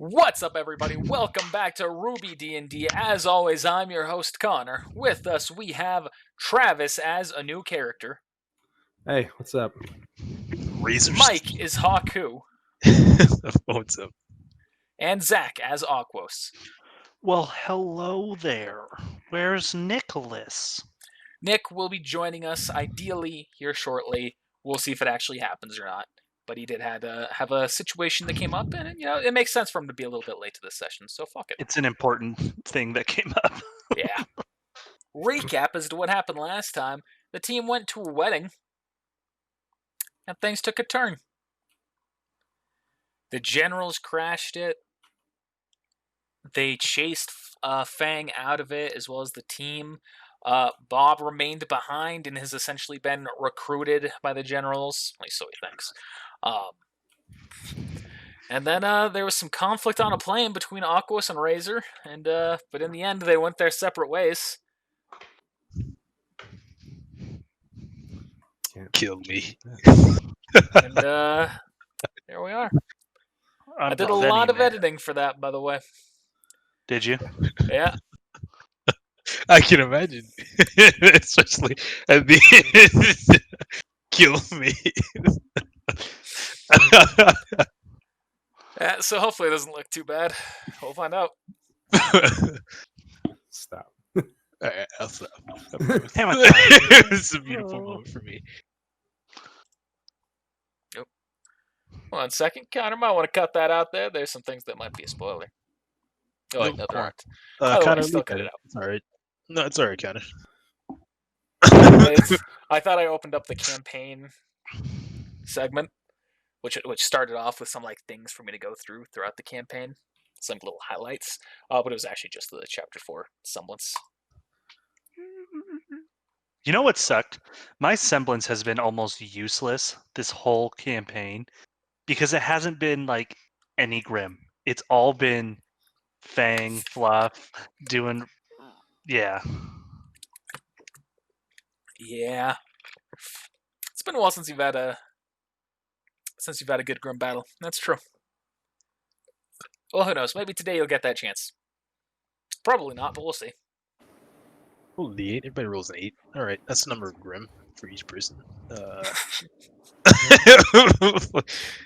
What's up, everybody? Welcome back to RWBY D&D. As always, I'm your host, Connor. With us, we have Travis as a new character. Hey, what's up? Razor Mike is Haku. What's up? And Zach as Aquos. Well, hello there. Where's Nicholas? Nick will be joining us, ideally, here shortly. We'll see if it actually happens or not. But he did have a situation that came up, and it makes sense for him to be a little bit late to this session, so fuck it. It's an important thing that came up. Yeah. Recap as to what happened last time. The team went to a wedding, and things took a turn. The generals crashed it. They chased Fang out of it, as well as the team. Bob remained behind and has essentially been recruited by the generals. At least so he thinks. And then there was some conflict on a plane between Aquos and Razor, and but in the end they went their separate ways. Kill me. And there we are. I did a lot of editing for that, by the way. Did you? Yeah. I can imagine. Especially at the kill me. So hopefully it doesn't look too bad. We'll find out. Stop. Alright, I'll stop. Damn it. It's a beautiful moment for me. One second. Connor might want to cut that out there. There's some things that might be a spoiler. Oh, wait, no, there aren't. By the way, Connor, still leave cut that. it out. It's alright. No, it's alright, Connor. I thought I opened up the campaign segment, which started off with some things for me to go throughout the campaign, some little highlights, but it was actually just the chapter 4 semblance. You know what sucked? My semblance has been almost useless this whole campaign because it hasn't been any Grim. It's all been Fang, Fluff, doing... Yeah. Yeah. It's been a while since you've had a good Grim battle. That's true. Well, who knows? Maybe today you'll get that chance. Probably not, but we'll see. Oh, the 8. Everybody rolls an 8. Alright, that's the number of Grim for each person. I'll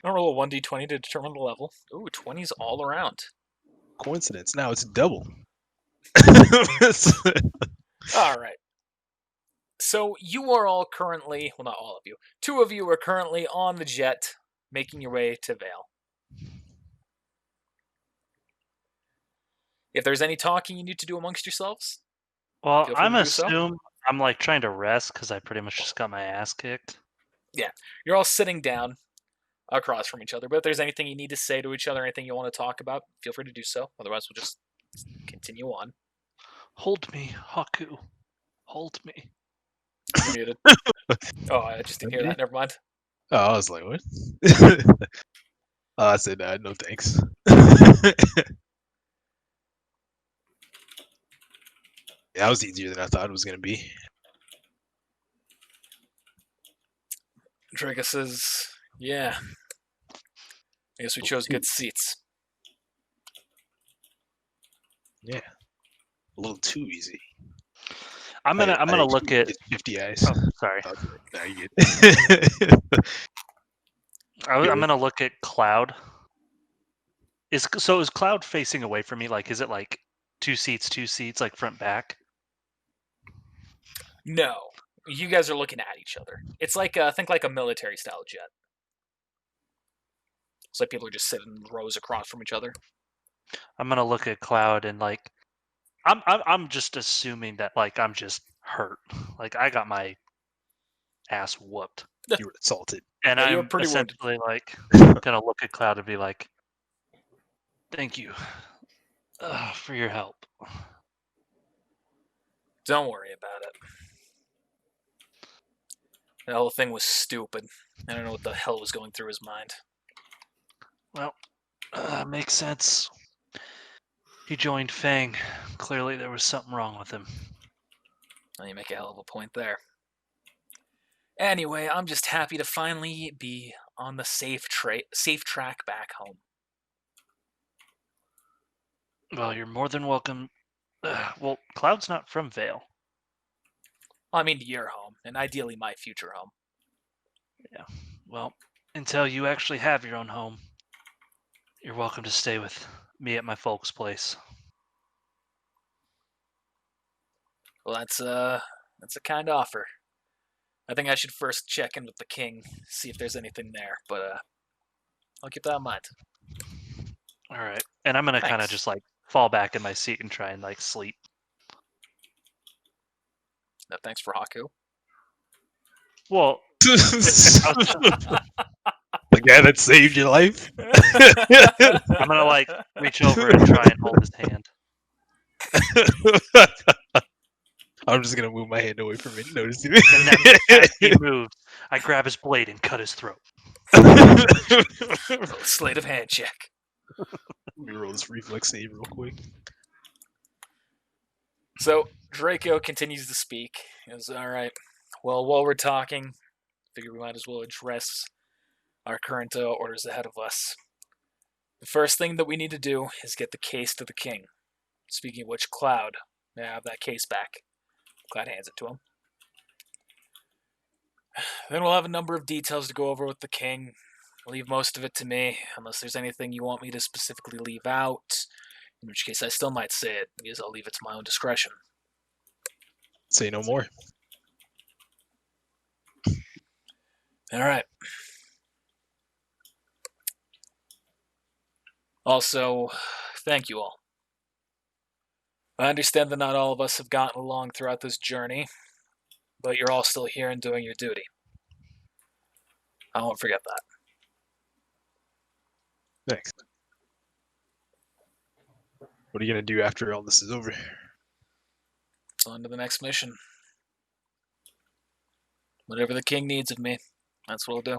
roll a 1d20 to determine the level. Ooh, 20s all around. Coincidence. Now it's double. Alright. So you are all currently, well, not all of you, 2 of you are currently on the jet, making your way to Vale. If there's any talking you need to do amongst yourselves, Well, feel free I'm to do so. assuming I'm trying to rest because I pretty much just got my ass kicked. You're all sitting down across from each other, but if there's anything you need to say to each other, anything you want to talk about, feel free to do so. Otherwise, we'll just continue on. Hold me, Haku. Hold me. You're muted. Oh, I just didn't hear that. Never mind. Oh, I was like, what? I said, no thanks. Yeah, that was easier than I thought it was going to be. Draga says, yeah. I guess we chose good seats. Yeah. A little too easy. I'm gonna look at 50 eyes. Oh, sorry. Okay, now you get I'm gonna look at Cloud. Is Cloud facing away from me? Is it two seats, front back? No. You guys are looking at each other. It's think like a military style jet. It's like people are just sitting in rows across from each other. I'm gonna look at Cloud and I'm just assuming that I'm just hurt. I got my ass whooped. you were assaulted. And Yeah, you were I'm pretty wounded. essentially gonna look at Cloud and be like, "Thank you for your help." Don't worry about it. The whole thing was stupid. I don't know what the hell was going through his mind. Well, makes sense. He joined Fang. Clearly there was something wrong with him. Well, you make a hell of a point there. Anyway, I'm just happy to finally be on the safe track back home. Well, you're more than welcome. Well, Cloud's not from Vale. I mean, your home, and ideally my future home. Yeah. Well, until you actually have your own home, you're welcome to stay with me at my folks' place. Well, that's a kind offer. I think I should first check in with the king, see if there's anything there. But I'll keep that in mind. All right. And I'm gonna kind of Thanks. just like fall back in my seat and try and like sleep. No, thanks for Haku. Well, The guy that saved your life. I'm gonna like reach over and try and hold his hand. I'm just gonna move my hand away from it. Notice And then as he moves, I grab his blade and cut his throat. Sleight of hand check. Let me roll this reflex save real quick. So Draco continues to speak. He goes, all right. Well, while we're talking, figure we might as well address our current orders ahead of us. The first thing that we need to do is get the case to the king. Speaking of which, Cloud, may I have that case back? Cloud hands it to him. Then we'll have a number of details to go over with the king. Leave most of it to me, unless there's anything you want me to specifically leave out, in which case I still might say it, because I'll leave it to my own discretion. Say no more. Alright. Also, thank you all. I understand that not all of us have gotten along throughout this journey, but you're all still here and doing your duty. I won't forget that. Thanks. What are you gonna do after all this is over? On to the next mission. Whatever the king needs of me, that's what I'll do.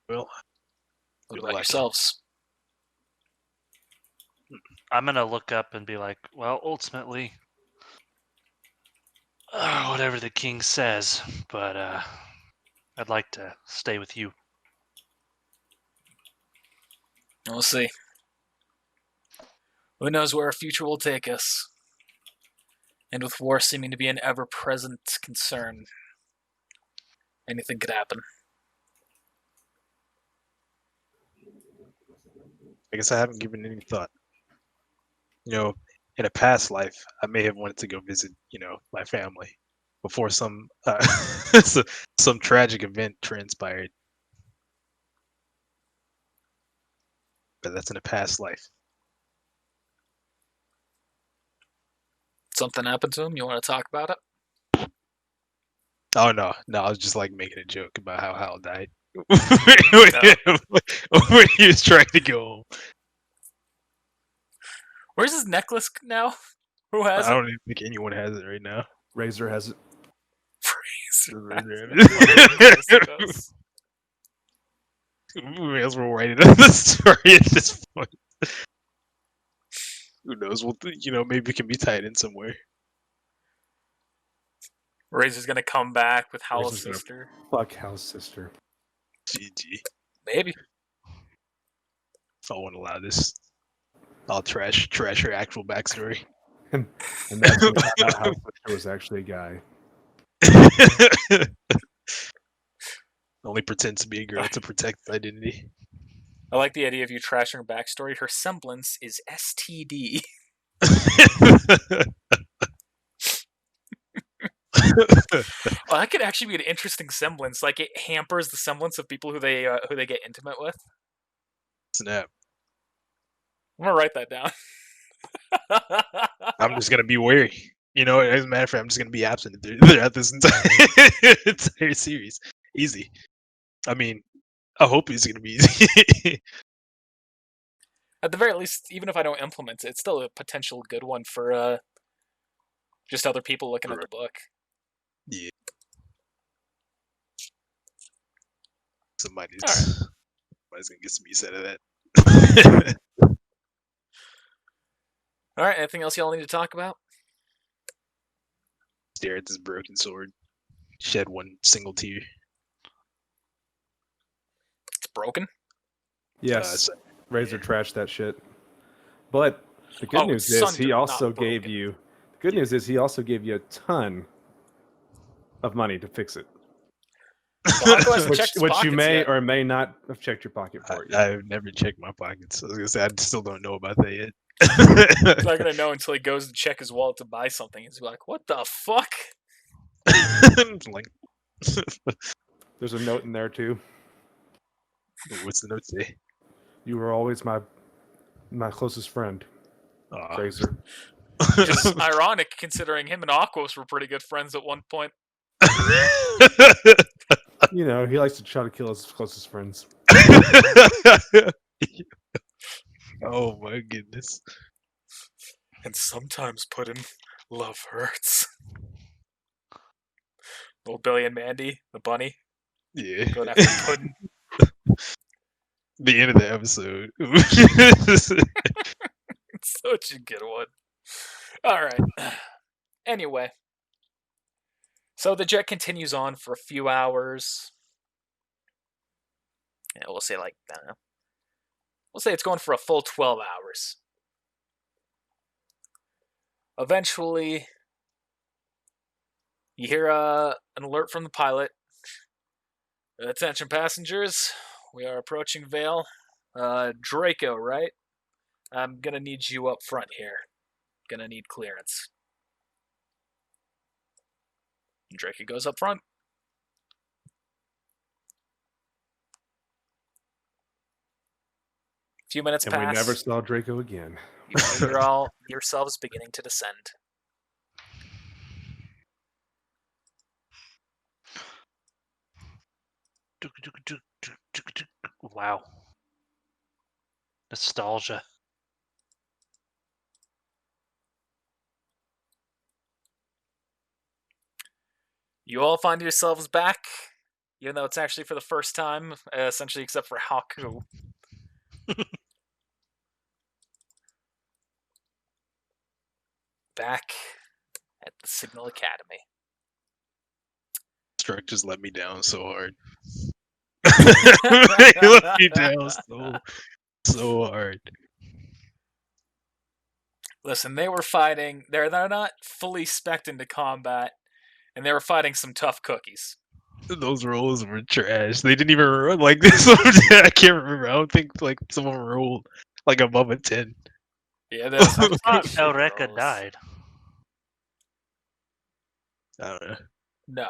Well, What good about luck. yourselves? I'm gonna look up and be like, well, ultimately, whatever the king says, but I'd like to stay with you. We'll see. Who knows where our future will take us? And with war seeming to be an ever-present concern, anything could happen. I guess I haven't given any thought. You know, in a past life, I may have wanted to go visit, my family before some some tragic event transpired. But that's in a past life. Something happened to him? You want to talk about it? Oh no, I was just like making a joke about how Hal died when he was trying to go home. Where's his necklace now? Who has I it? don't even think anyone has it right now. Razor has it. We may as well write it on the story at this point. Who knows? Well, maybe it can be tied in somewhere. Razor's gonna come back with Howl's Razor's gonna- sister. Fuck Hal's sister. GG. Maybe. I won't allow this. I'll trash her actual backstory. And that's when we found out Hal's sister was actually a guy. Only pretends to be a girl to protect his identity. I like the idea of you trashing her backstory. Her semblance is STD. Well, that could actually be an interesting semblance. Like it hampers the semblance of people who they get intimate with. Snap. I'm gonna write that down. I'm just gonna be wary. As a matter of fact, I'm just gonna be absent throughout this entire series. Easy. I mean, I hope it's gonna be easy. At the very least, even if I don't implement it, it's still a potential good one for just other people looking at the book. Yeah. Somebody's gonna get some use out of that. All right. Anything else y'all need to talk about? Stare at this broken sword. Shed one single tear. It's broken. Yes. So- Razor trashed that shit. But the good Oh, news it's is sundered, he not also gave broken. you. The good news is he also gave you a ton of money to fix it, Well, Haku hasn't checked his which you pockets may yet. or may not have checked your pocket for it. I've never checked my pockets. I was gonna say I still don't know about that yet. He's not gonna know until he goes to check his wallet to buy something. He's like, "What the fuck?" Like, There's a note in there too. what's the note say? You were always my closest friend, Aw. Tracer. Which is ironic considering him and Aquos were pretty good friends at one point. You know, he likes to try to kill his closest friends. Oh my goodness. And sometimes Puddin' love hurts. Old Billy and Mandy, the bunny, Yeah. going after Puddin'. The end of the episode. It's such a good one. Alright. Anyway. So the jet continues on for a few hours. Yeah, we'll say like, I don't know. We'll say it's going for a full 12 hours. Eventually, you hear an alert from the pilot. Attention passengers, we are approaching Vale. Draco, right? I'm gonna need you up front here. Gonna need clearance. And Draco goes up front. A few minutes And pass. we never saw Draco again. You know you're all yourselves beginning to descend. Wow. Nostalgia. You all find yourselves back, even though it's actually for the first time, essentially except for Haku. Back at the Signal Academy. Struck just let me down so hard. He let me down so hard. Listen, they were fighting. They're not fully spec'd into combat, and they were fighting some tough cookies. Those rolls were trash. They didn't even roll like this. I can't remember. I don't think like some of them rolled like above a 10. Yeah, there's some I thought shitty Elreka rolls. died. I don't know. No.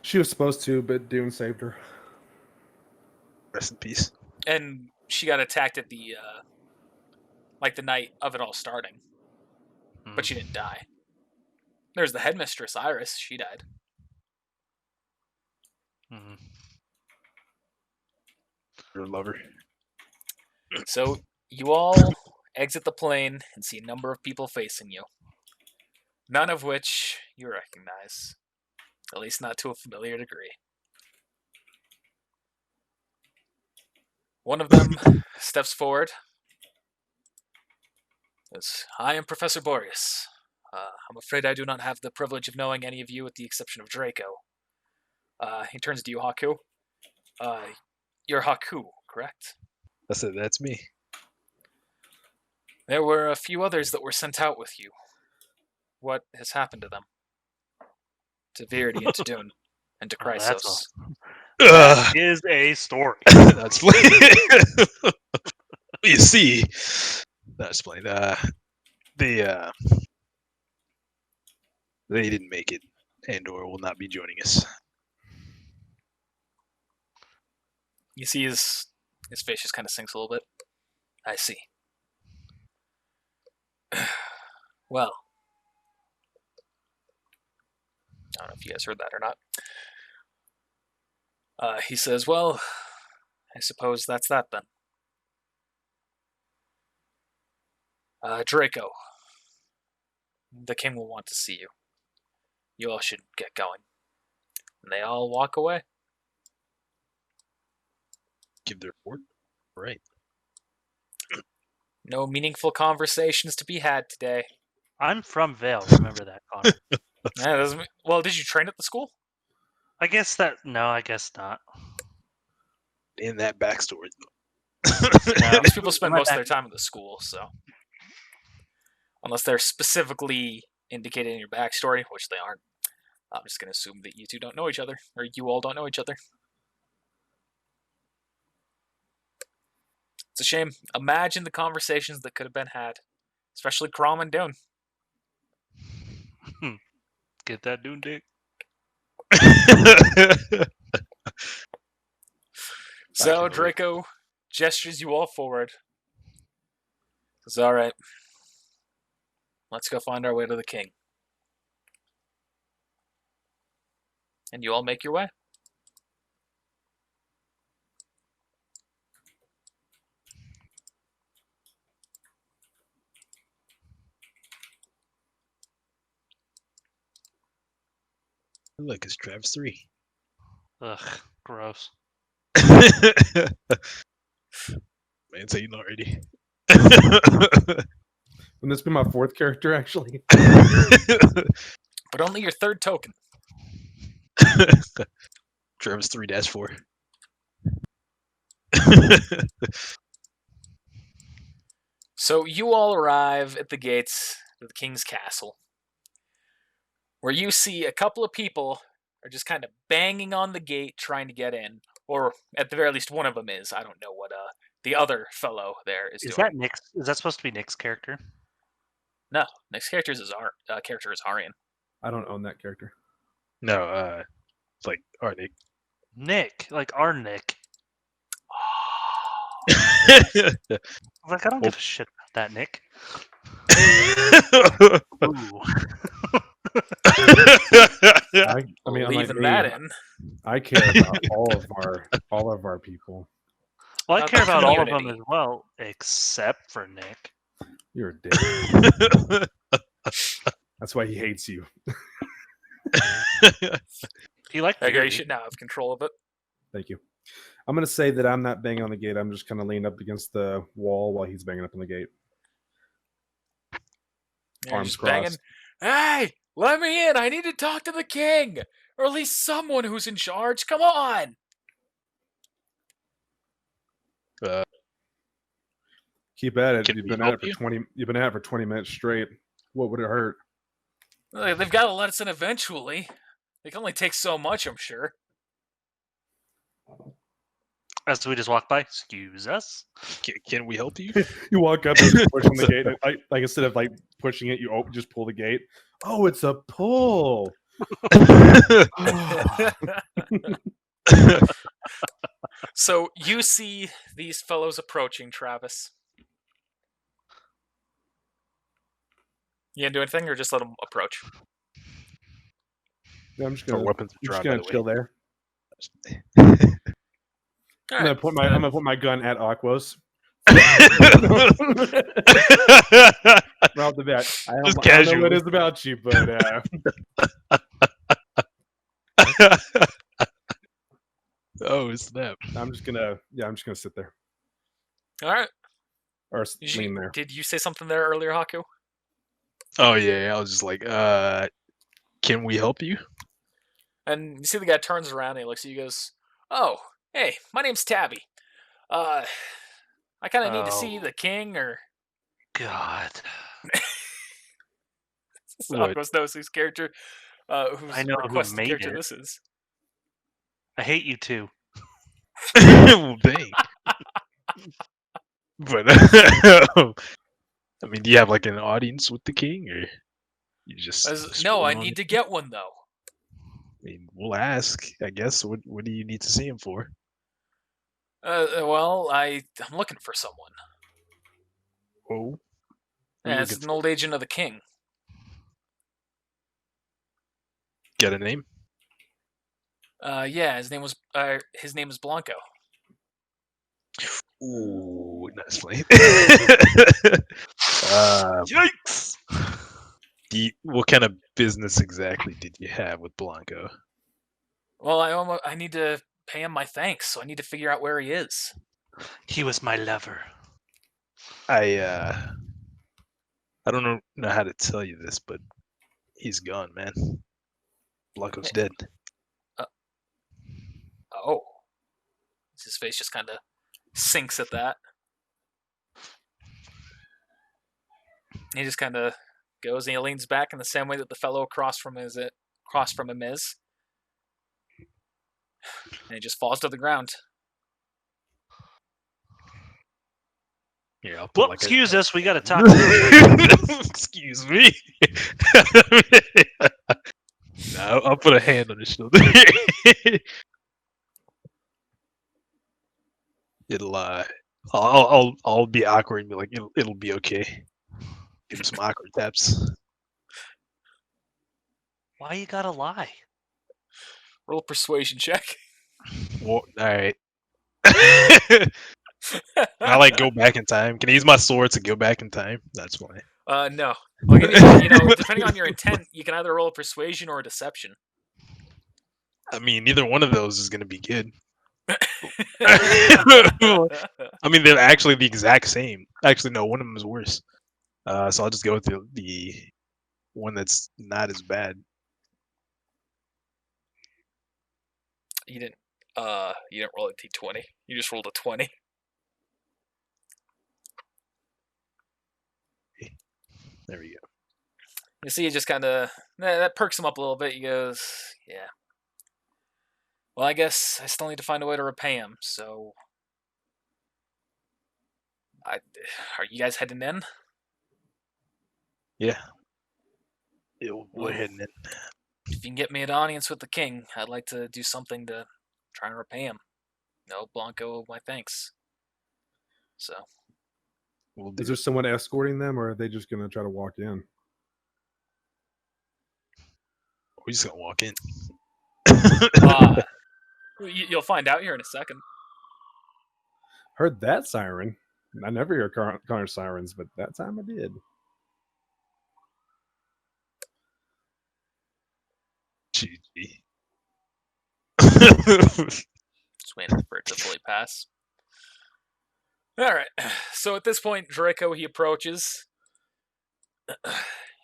She was supposed to, but Dune saved her. Rest in peace. And she got attacked at the like the night of it all starting. But she didn't die. There's the headmistress, Iris. She died. Mhm. Your lover. So you all exit the plane and see a number of people facing you. None of which you recognize. At least not to a familiar degree. One of them steps forward. Says, I am Professor Boreas. I'm afraid I do not have the privilege of knowing any of you with the exception of Draco. He turns to you, Haku. You're Haku, correct? I said that's me. There were a few others that were sent out with you. What has happened to them? To Verity and to Dune and to Oh, that's Chrysos. That is a story. That's funny. You see, that's funny. They didn't make it, and/or will not be joining us. You see his face just kind of sinks a little bit. I see. Well, I don't know if you guys heard that or not. He says, well, I suppose that's that then. Draco, the king will want to see you. You all should get going. And they all walk away. Give their report. Right. No meaningful conversations to be had today. I'm from Vale. Remember that, Connor. Well, did you train at the school? I guess that. No, I guess not. In that backstory, Yeah. These people spend My most of back- their time in the school, so unless they're specifically indicated in your backstory, which they aren't, I'm just gonna assume that you two don't know each other, or you all don't know each other. It's a shame. Imagine the conversations that could have been had, especially Crom and Dune. Get that Dune dick. So can wait. Draco gestures you all forward. Says, "All right, let's go find our way to the king." And you all make your way. Look, it's Travis 3. Ugh, gross. Man, say you know already. Wouldn't this be my fourth character, actually? But only your third token. Travis 3-4. So you all arrive at the gates of the king's castle, where you see a couple of people are just kind of banging on the gate trying to get in, or at the very least one of them is. I don't know what the other fellow there is Is doing. that Nick's? Is that supposed to be Nick's character? No, next character is Arian. I don't own that character. No, it's like Arctic. Nick, like our Nick. Like I don't give a shit about that Nick. Ooh. I mean, unlike Leaving me, that in. I care about all of our people. Well, I About care the about all of them community. as well, except for Nick. You're a dick. That's why he hates you. He liked Okay, beer, you dude. should now have control of it. Thank you. I'm gonna say that I'm not banging on the gate. I'm just kind of leaning up against the wall while he's banging up on the gate. You're Arms just crossed. banging. Hey, let me in. I need to talk to the king, or at least someone who's in charge. Come on. Keep at it. Can You've we been at help it for you? 20. You've been at it for 20 minutes straight. What would it hurt? They've got to let us in eventually. They can only take so much, I'm sure. As we just walk by, excuse us. Can we help you? You walk up and you push on the gate. And like instead of like pushing it, you just pull the gate. Oh, it's a pull. So you see these fellows approaching, Travis. You gonna do anything, or just let them approach? Yeah, I'm just Our gonna, weapons I'm just drawn, by gonna the chill way. there. All I'm right. gonna put my gun at Aquos. Right off the bat. I Just don't know what casual. it is about you, but Oh snap! I'm just gonna sit there All right. or lean there. Did you say something there earlier, Haku? Oh yeah, I was just like, can we help you? And you see the guy turns around and he looks at you and goes, "Oh, hey, my name's Tabby. I kind of need to see Oh. the king, or..." God. What? Aquos knows whose character, whose I know who requested made character it. this is. I hate you too. Well, dang. But I mean, do you have like an audience with the king, or you just? No, I spoon on need it? to get one though. I mean, we'll ask. I guess. What do you need to see him for? Well, I'm looking for someone. Oh, Yeah, it's an old agent of the king. get a name. Yeah, his name was Blanco. Ooh, nice play. Yikes! What kind of business exactly did you have with Blanco? Well, I need to pay him my thanks, so I need to figure out where he is. He was my lover. I don't know how to tell you this, but he's gone, man. Blanco's dead. Oh. His face just kind of sinks at that. He just kind of goes and he leans back in the same way that the fellow across from him is. And he just falls to the ground. Yeah, I'll put Well, excuse us. We got to talk. Excuse me. No, I'll put a hand on his shoulder. It'll I'll be awkward and be like, it'll be okay. Give him some awkward taps. Why you gotta lie? Roll a persuasion check. Well, all right. Can I like go back in time? Can I use my sword to go back in time? That's why. No. Well, depending on your intent, you can either roll a persuasion or a deception. I mean, neither one of those is gonna be good. I mean, they're actually the exact same. Actually, no, one of them is worse. So I'll just go with the one that's not as bad. You didn't roll a d20. You just rolled a 20. There we go. You see, it just kind of that perks him up a little bit. He goes, "Yeah. Well, I guess I still need to find a way to repay him. So, are you guys heading in?" Yeah. We're heading in. If you can get me an audience with the king, I'd like to do something to try and repay him. No, Blanco, my thanks. So, We'll do Is there someone escorting them, or are they just gonna try to walk in? We're just gonna walk in. you'll find out here in a second. Heard that siren. I never hear Connor sirens, but that time I did. GG. Just waiting for it to fully pass. All right. So at this point, Draco, he approaches.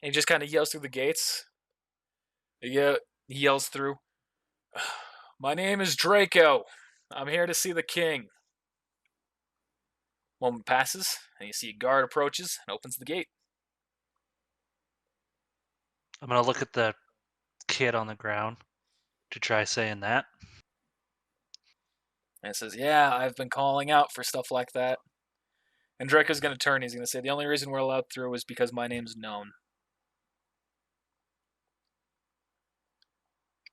He just kind of yells through the gates. He yells through, "My name is Draco. I'm here to see the king." Moment passes, and you see a guard approaches and opens the gate. I'm gonna look at the kid on the ground to try saying that. And it says, "Yeah, I've been calling out for stuff like that." And Draco's going to turn. He's going to say, "The only reason we're allowed through is because my name's known."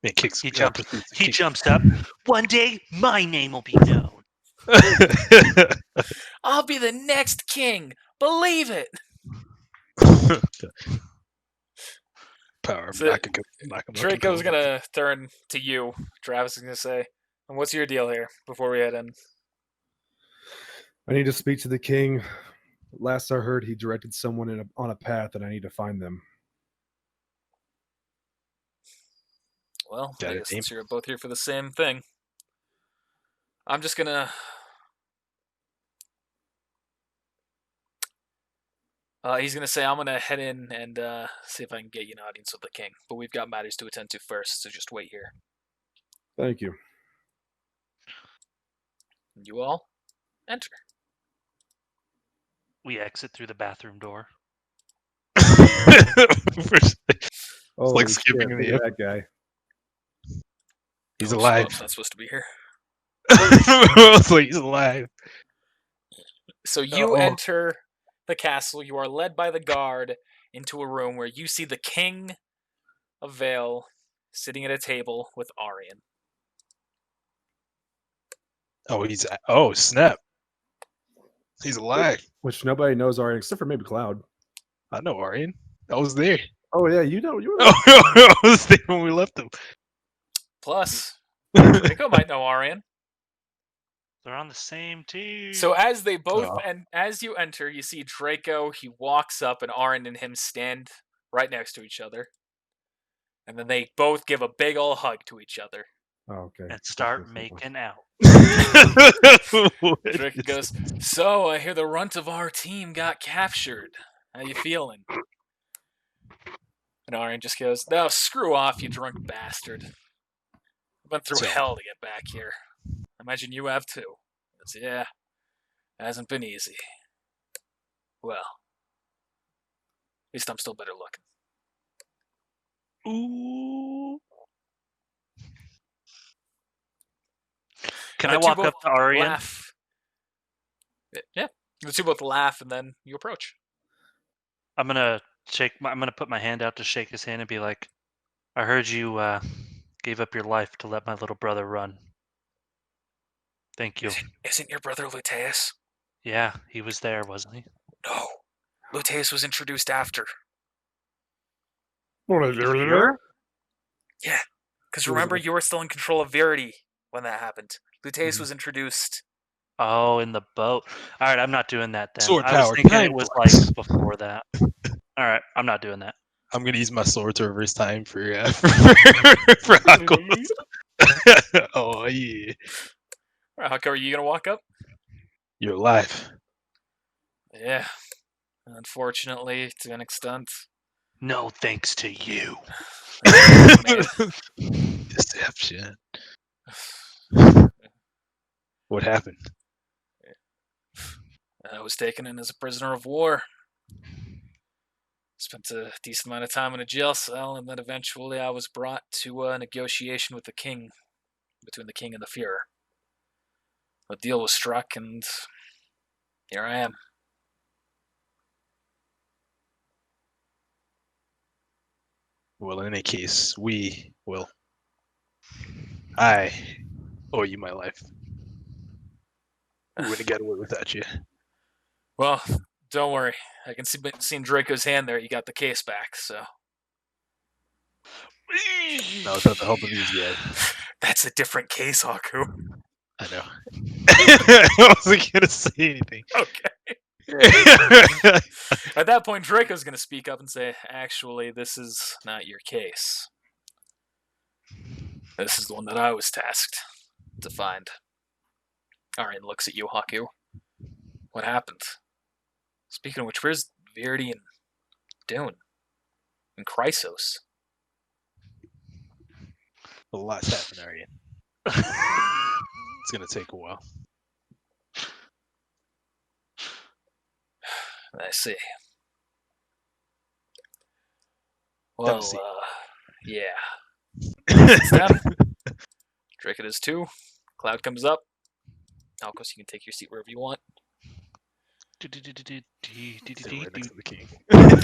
It kicks. He jumps up. One day, my name will be known. I'll be the next king. Believe it. Power. So, Draco's going to turn to you. Travis is going to say, "And what's your deal here before we head in?" I need to speak to the king. Last I heard, he directed someone on a path, and I need to find them. Well, Got I it, guess Dean. since you're both here for the same thing, I'm just going to... he's going to say, "I'm going to head in and see if I can get you an audience with the king. But we've got matters to attend to first, so just wait here." Thank you. You all enter. We exit through the bathroom door. Oh, like skipping in the air. that guy. He's Oh, alive. Slope's not supposed to be here. It's like he's alive. So you Uh-oh. enter the castle. You are led by the guard into a room where you see the king of Vale sitting at a table with Arian. Oh snap. He's alive. Which nobody knows Arian except for maybe Cloud. I know Arian. I was there. Oh yeah, you know you. I was there when we left him. Plus, Draco might know Arian. They're on the same team. So as they both Oh. and as you enter, you see Draco. He walks up, and Arian and him stand right next to each other, and then they both give a big ol' hug to each other. Oh, okay. and start making out. Draco goes, "So I hear the runt of our team got captured. How you feeling?" And Arian just goes, "No, screw off, you drunk bastard. I've been through So- hell to get back here. I imagine you have too." He goes, "Yeah. Hasn't been easy. Well, at least I'm still better looking. Ooh. Can I The two walk both up to Arian? laugh. Yeah. The two both laugh, and then you approach. I'm gonna put my hand out to shake his hand and be like, I heard you gave up your life to let my little brother run. Thank you. Isn't your brother Luteus? Yeah, he was there, wasn't he? No. Luteus was introduced after. Sure? Yeah. Because He was remember, like- you were still in control of Verity when that happened. Luteus Mhm. was introduced. Oh, in the boat. All right, I'm not doing that then. Sword I was power, thinking time it was flux. like before that. All right, I'm not doing that. I'm gonna use my sword to reverse time for for Aquos. Oh yeah, How are you going to walk up? you're alive. Yeah. Unfortunately, to an extent. No thanks to you. Deception. What happened? I was taken in as a prisoner of war. Spent a decent amount of time in a jail cell, and then eventually I was brought to a negotiation with the king, between the king and the Fuhrer. A deal was struck, and here I am. Well, in any case, I owe you my life. We wouldn't have got away without you. Well, don't worry. I can see in Draco's hand there. You got the case back, so Now without the help of these guys. that's a different case, Haku. I know. I wasn't gonna say anything. Okay. At that point, Draco's gonna speak up and say, "Actually, this is not your case. This is the one that I was tasked to find." Arian looks at you, Haku. What happened? Speaking of which, where's Verity and Dune? And Chrysos? A lot's happened, Arian. It's gonna take a while. I see. Have a Well, seat. yeah. It's down. Drake it is 2. Cloud comes up. Alcos, you can take your seat wherever you want. Sit right next to the king.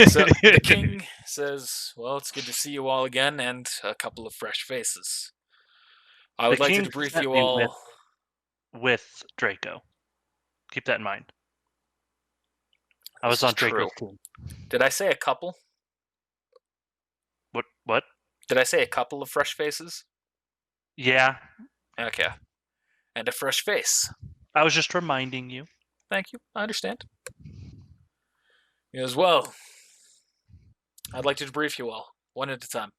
So the king says, "Well, it's good to see you all again, and a couple of fresh faces. I would The like to king debrief sent you me all." with Draco. Keep that in mind. I This was is on Draco's true. team. Did I say a couple? What? Did I say a couple of fresh faces? Yeah, Okay. And a fresh face. I was just reminding you. Thank you. I understand. As well, I'd like to debrief you all, one at a time.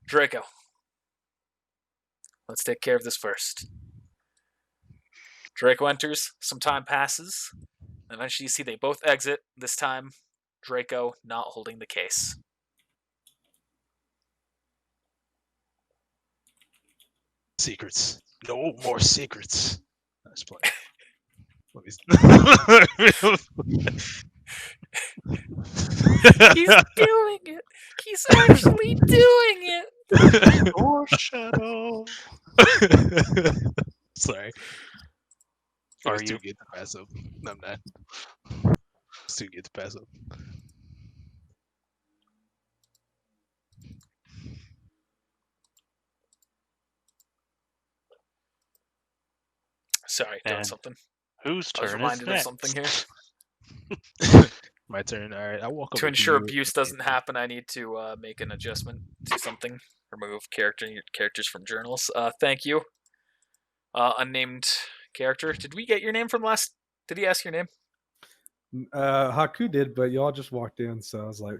Draco, let's take care of this first. Draco enters, some time passes, and eventually you see they both exit, this time Draco not holding the case. Secrets. No more secrets. That's playing. Let me. He's doing it! He's actually doing it! Foreshadow. Sorry. Are It's too you? good to pass up. No, I'm not. It's too good to pass up. Sorry, doing And something. Whose I was turn is reminded of next? something here. My turn. All right, I'll walk over To ensure you. abuse doesn't happen, I need to make an adjustment to something. Remove characters from journals. Thank you. Unnamed character. Did we get your name from last? Did he ask your name? Haku did, but y'all just walked in, so I was like,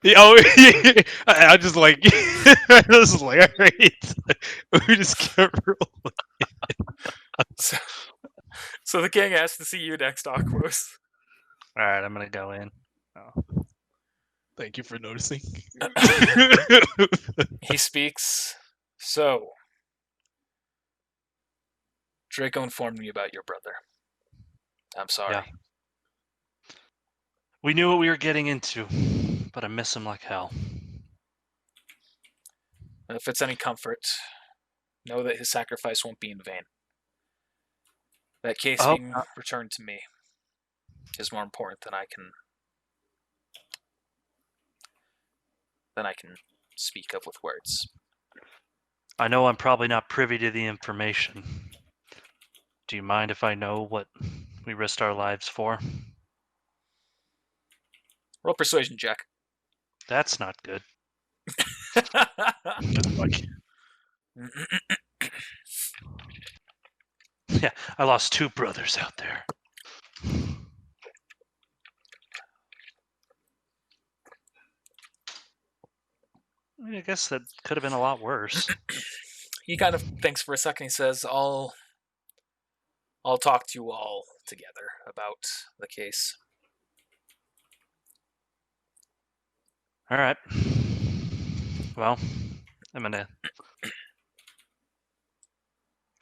Yeah, I just like, I was like, all right, we just kept rolling. So the king asked to see you next, Aquos. All right, I'm gonna go in. Oh. Thank you for noticing. He speaks. So, Draco informed me about your brother. I'm sorry. Yeah. We knew what we were getting into, but I miss him like hell. If it's any comfort, know that his sacrifice won't be in vain. That case Oh, being returned to me is more important than I can speak of with words. I know I'm probably not privy to the information. Do you mind if I know what we risked our lives for? Roll persuasion check. That's not good. Good luck. Yeah, I lost 2 brothers out there. I guess that could have been a lot worse. He kind of thinks for a second. He says, I'll talk to you all together about the case. All right. Well, I'm gonna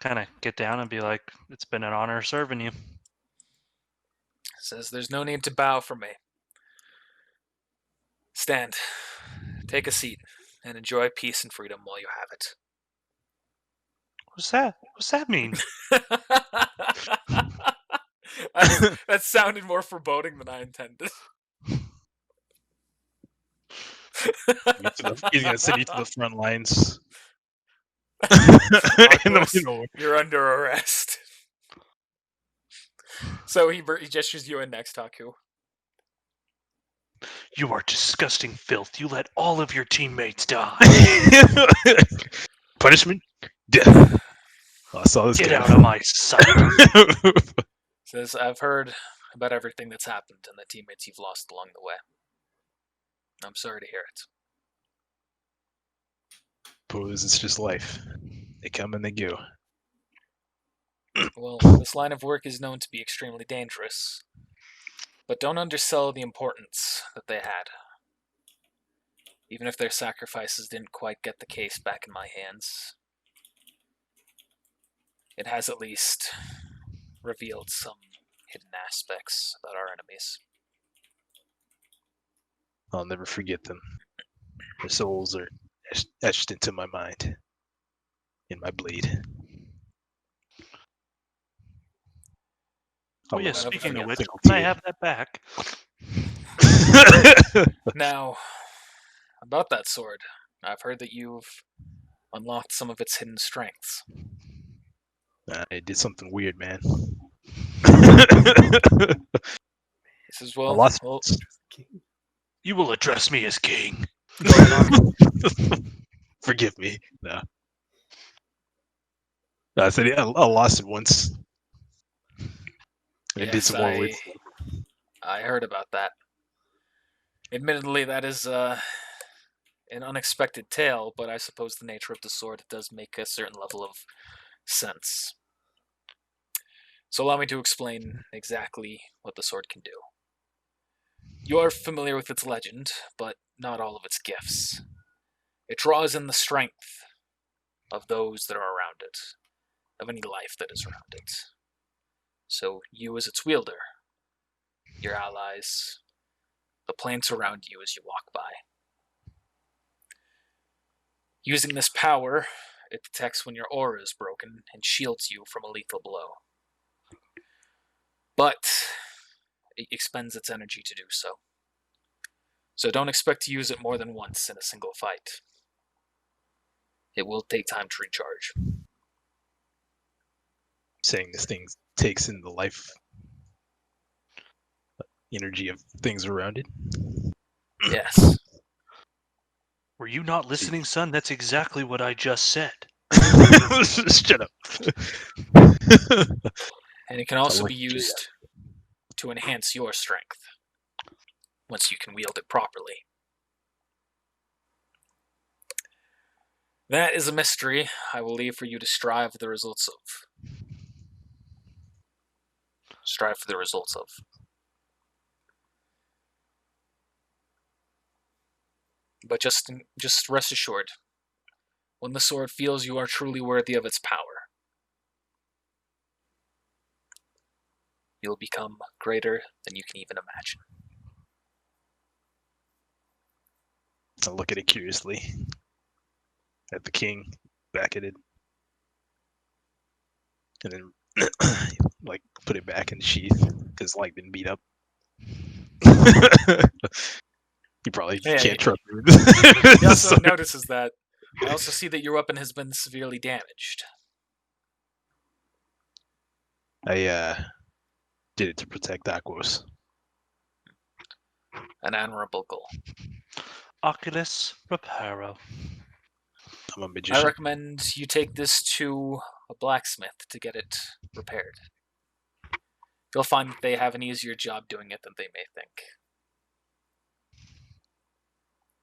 kind of get down and be like, it's been an honor serving you. Says, there's no need to bow for me. Stand, take a seat, and enjoy peace and freedom while you have it. What's that? What's that mean? That sounded more foreboding than I intended. He's gonna send you to the front lines. Arquus, you're under arrest. So he gestures you in next, Taku. You are disgusting filth. You let all of your teammates die. Punishment? Death. Oh, I saw this Get guy. out of my sight. Says, I've heard about everything that's happened and the teammates you've lost along the way. I'm sorry to hear it. Suppose it's just life. They come and they go. Well, this line of work is known to be extremely dangerous, but don't undersell the importance that they had. Even if their sacrifices didn't quite get the case back in my hands, it has at least revealed some hidden aspects about our enemies. I'll never forget them. Their souls are etched into my mind, in my blade. Oh, yeah, I'll never speaking of forget which, them. can I have that back? Now, about that sword, I've heard that you've unlocked some of its hidden strengths. It did something weird, man. He says, I well, lost. You will address me as king. Forgive me. No. I said I lost it once. And it did some more weird stuff. I heard about that. Admittedly, that is an unexpected tale, but I suppose the nature of the sword does make a certain level of sense. So allow me to explain exactly what the sword can do. You are familiar with its legend, but not all of its gifts. It draws in the strength of those that are around it, of any life that is around it. So you as its wielder, your allies, the plants around you as you walk by. Using this power, it detects when your aura is broken and shields you from a lethal blow. But it expends its energy to do so. So don't expect to use it more than once in a single fight. It will take time to recharge. Saying this thing takes in the life energy of things around it. Yes. Were you not listening, son? That's exactly what I just said. Shut up. And it can also be used to enhance your strength, once you can wield it properly. That is a mystery I will leave for you to strive for the results of. But just rest assured, when the sword feels you are truly worthy of its power, you'll become greater than you can even imagine. I look at it curiously. At the king, back at it, and then like put it back in the sheath because like been beat up. You probably Yeah, can't trust me. He also So notices that. I also see that your weapon has been severely damaged. I did it to protect Aquos. An admirable goal. Oculus Reparo. I'm a I magician. recommend you take this to a blacksmith to get it repaired. You'll find that they have an easier job doing it than they may think.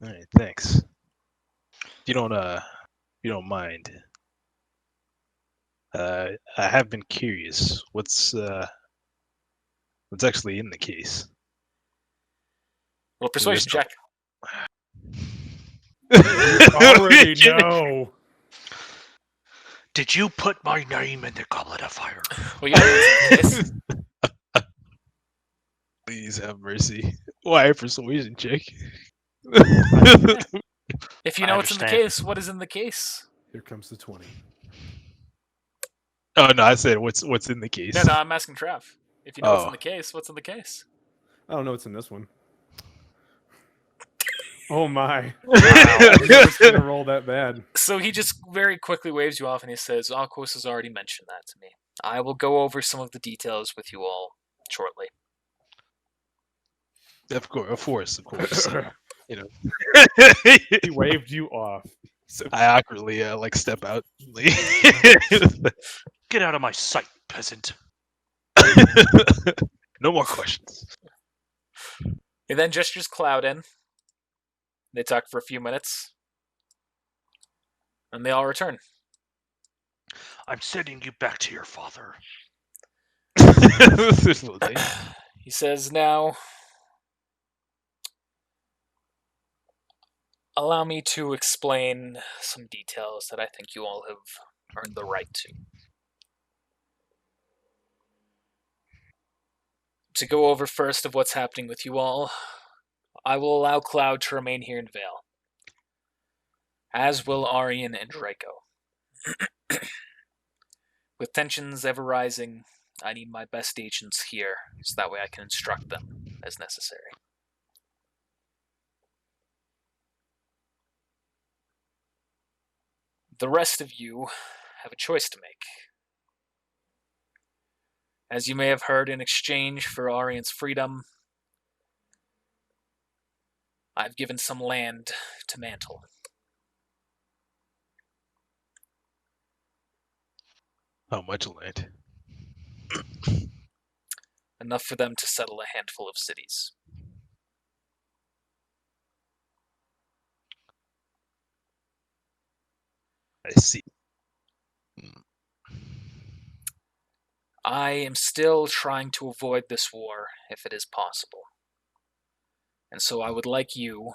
All right, thanks. If you don't mind. I have been curious. What's actually in the case? Well, persuasion check. Already know. Did you put my name in the goblet of fire? Well, you know what's in the case. Please have mercy. Why persuasion check? If you I know what's in the understand. case, what is in the case? Here comes the 20. Oh no, I said what's in the case. No, I'm asking Trav. If you know what's Oh. in the case, what's in the case? I don't know what's in this one. Oh my. Wow. I've never seen a roll that bad. So he just very quickly waves you off and he says, Aquos has already mentioned that to me. I will go over some of the details with you all shortly. Of course. You know. He waved you off. So I awkwardly like step out. Get out of my sight, peasant. No more questions. He then gestures Cloud in. They talk for a few minutes. And they all return. I'm sending you back to your father. He says, now, allow me to explain some details that I think you all have earned the right to. To go over first of what's happening with you all, I will allow Cloud to remain here in Vale, as will Aryan and Draco. With tensions ever rising, I need my best agents here, so that way I can instruct them as necessary. The rest of you have a choice to make. As you may have heard, in exchange for Aryan's freedom, I've given some land to Mantle. How much land? Enough for them to settle a handful of cities. I see. I am still trying to avoid this war, if it is possible. And so I would like you,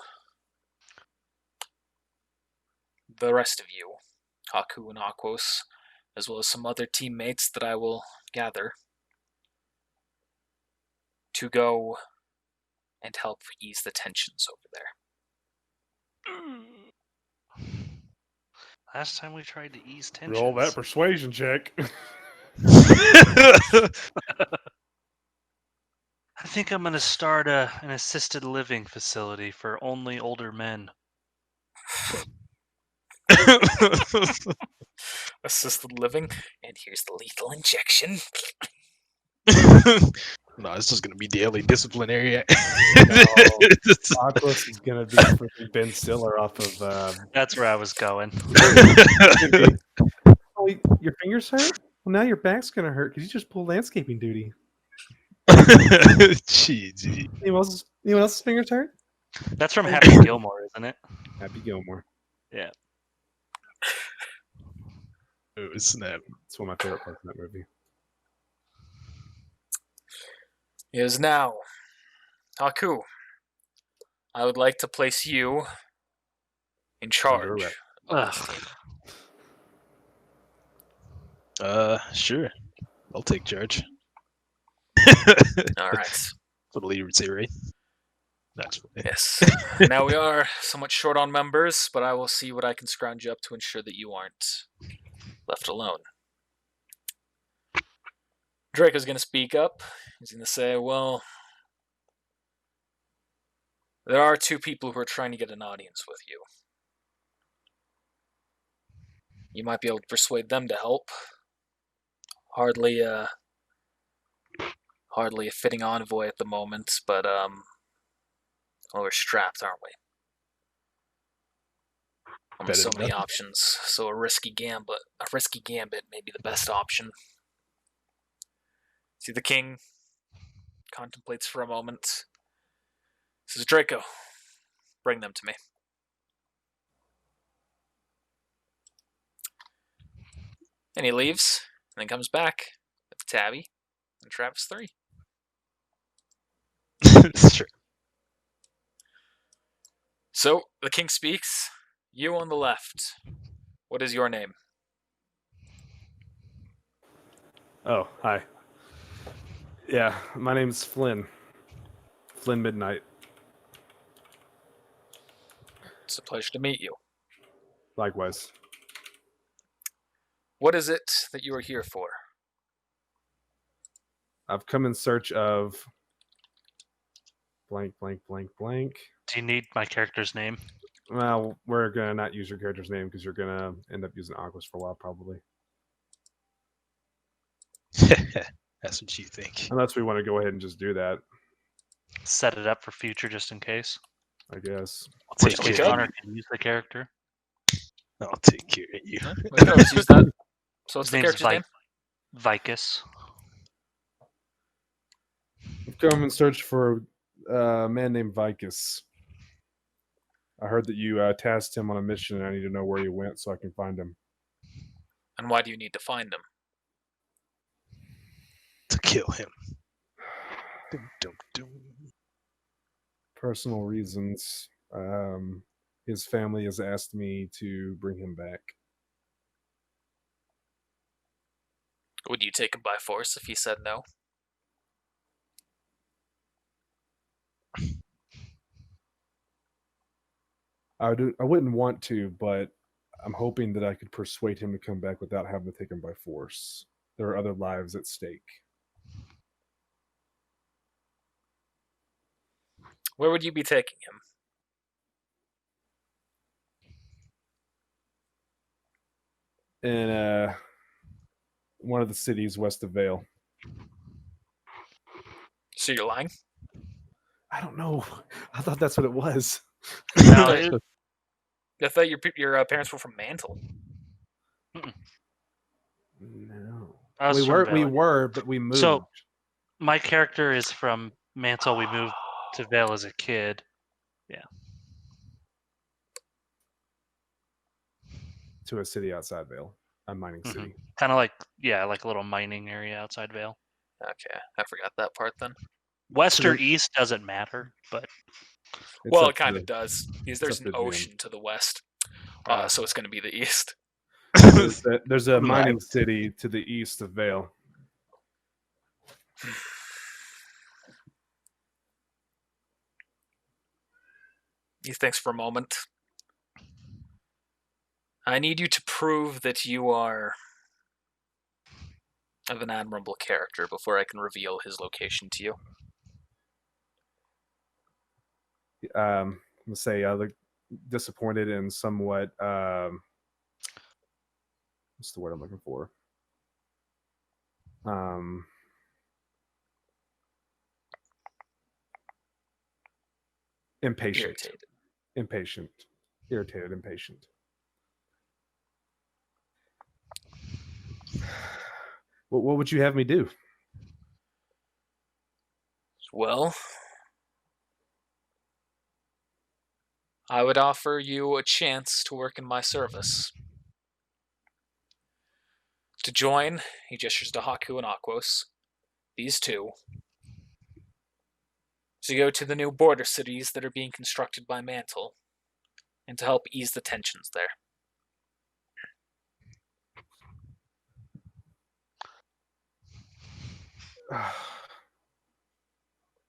the rest of you, Haku and Aquos, as well as some other teammates that I will gather, to go and help ease the tensions over there. Last time we tried to ease tensions. roll that persuasion check. I think I'm going to start an assisted living facility for only older men. Assisted living, and here's the lethal injection. No, it's just gonna be daily disciplinary. Aquos is gonna be freaking Ben Stiller off of. That's where I was going. Oh, your fingers hurt? Well, now your back's gonna hurt because you just pulled landscaping duty. Gee. Anyone else's fingers hurt? That's from Happy Gilmore, isn't it? Happy Gilmore. Yeah. Oh, snap. It's one of my favorite parts of that movie. Is now, Haku, I would like to place you in charge. Ugh. Sure. I'll take charge. All right. Little theory. That's funny. Yes. Now we are somewhat short on members, but I will see what I can scrounge up to ensure that you aren't left alone. Draco's going to speak up. He's going to say, well, there are two people who are trying to get an audience with you. You might be able to persuade them to help. Hardly a fitting envoy at the moment, but well, we're strapped, aren't we? Almost so many options, so a risky gambit may be the best option. See, the king contemplates for a moment. Says, Draco, bring them to me. And he leaves, and then comes back with Tabby and Travis 3. It's true. So, the king speaks. You on the left. What is your name? Oh, hi. Yeah, my name's Flynn. Flynn Midnight. It's a pleasure to meet you. Likewise. What is it that you are here for? I've come in search of blank, blank, blank, blank. Do you need my character's name? Well, we're gonna not use your character's name because you're gonna end up using Aquas for a while, probably. That's what you think. Unless we want to go ahead and just do that, Set it up for future just in case. I guess. I'll take Worst case, care of Connor you. can use the character. I'll take care of you. We can always use that. So what's His the name's character's name? Vicus. I've come in search for a man named Vicus. I heard that you tasked him on a mission, and I need to know where he went so I can find him. And why do you need to find him? To kill him. Dum, dum, dum. Personal reasons. His family has asked me to bring him back. Would you take him by force if he said no? I wouldn't want to, but I'm hoping that I could persuade him to come back without having to take him by force. There are other lives at stake. Where would you be taking him? In one of the cities west of Vale. So you're lying? I don't know. I thought that's what it was. No, I thought your parents were from Mantle. No. us We from were, Vale. but we moved. So, my character is from Mantle. We moved to Vale as a kid. To a city outside Vale, a mining city. Kind of like a little mining area outside Vale. Okay, I forgot that part then. West or So- east doesn't matter, but It's Well, up it kind to of does. Because there's up an to Jim. ocean to the west, Ah. so it's going to be the east. There's a Right. mining city to the east of Vale. He thinks for a moment. I need you to prove that you are of an admirable character before I can reveal his location to you. Let's say I look disappointed and somewhat what's the word I'm looking for? Impatient. Irritated, impatient. What would you have me do? Well, I would offer you a chance to work in my service. To join, he gestures to Haku and Aquos, these two, to go to the new border cities that are being constructed by Mantle, and to help ease the tensions there.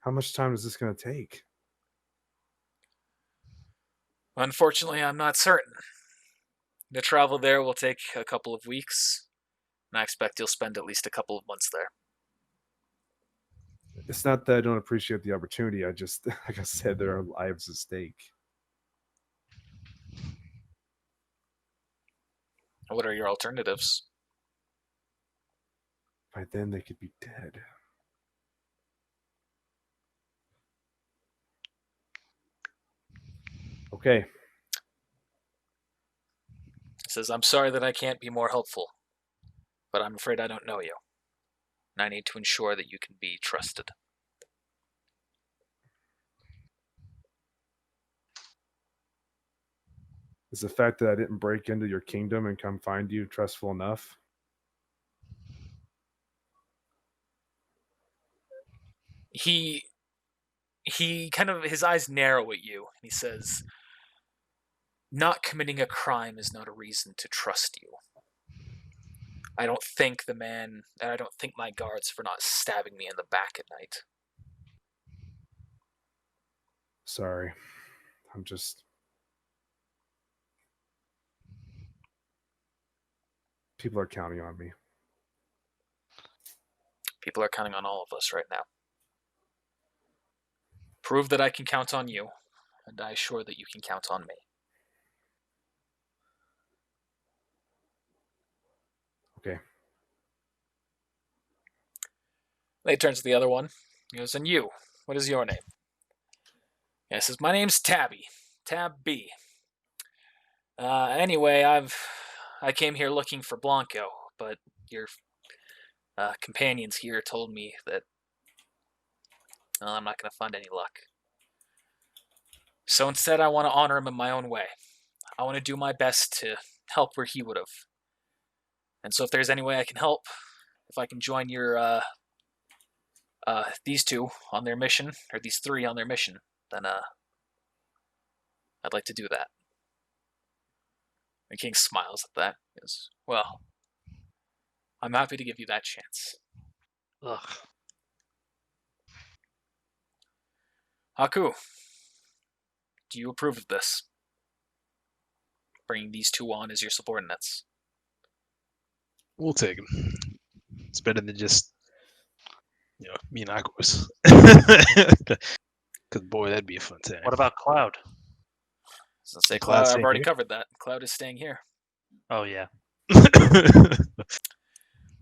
How much time is this going to take? Unfortunately, I'm not certain. The travel there will take a couple of weeks, and I expect you'll spend at least a couple of months there. It's not that I don't appreciate the opportunity. I just, like I said, there are lives at stake. What are your alternatives? By then, they could be dead. Okay. He says, I'm sorry that I can't be more helpful, but I'm afraid I don't know you, and I need to ensure that you can be trusted. Is the fact that I didn't break into your kingdom and come find you trustful enough? He kind of, his eyes narrow at you, and he says, not committing a crime is not a reason to trust you. I don't thank my guards for not stabbing me in the back at night. Sorry. I'm just... People are counting on me. People are counting on all of us right now. Prove that I can count on you, and I assure that you can count on me. Okay. Then he turns to the other one. He goes, and you, what is your name? Yeah, he says, my name's Tabby. Tab B. Anyway, I came here looking for Blanco, but your companions here told me that I'm not going to find any luck. So instead, I want to honor him in my own way. I want to do my best to help where he would have. And so if there's any way I can help, if I can join your these two on their mission, or these three on their mission, then I'd like to do that. The king smiles at that. He goes, well, I'm happy to give you that chance. Ugh. Haku, do you approve of this? Bringing these two on as your subordinates. We'll take him. It's better than just, me and Aquos. Because, boy, that'd be a fun time. What about Cloud? So say Cloud Cloud, I've staying already here? covered that. Cloud is staying here. Oh yeah.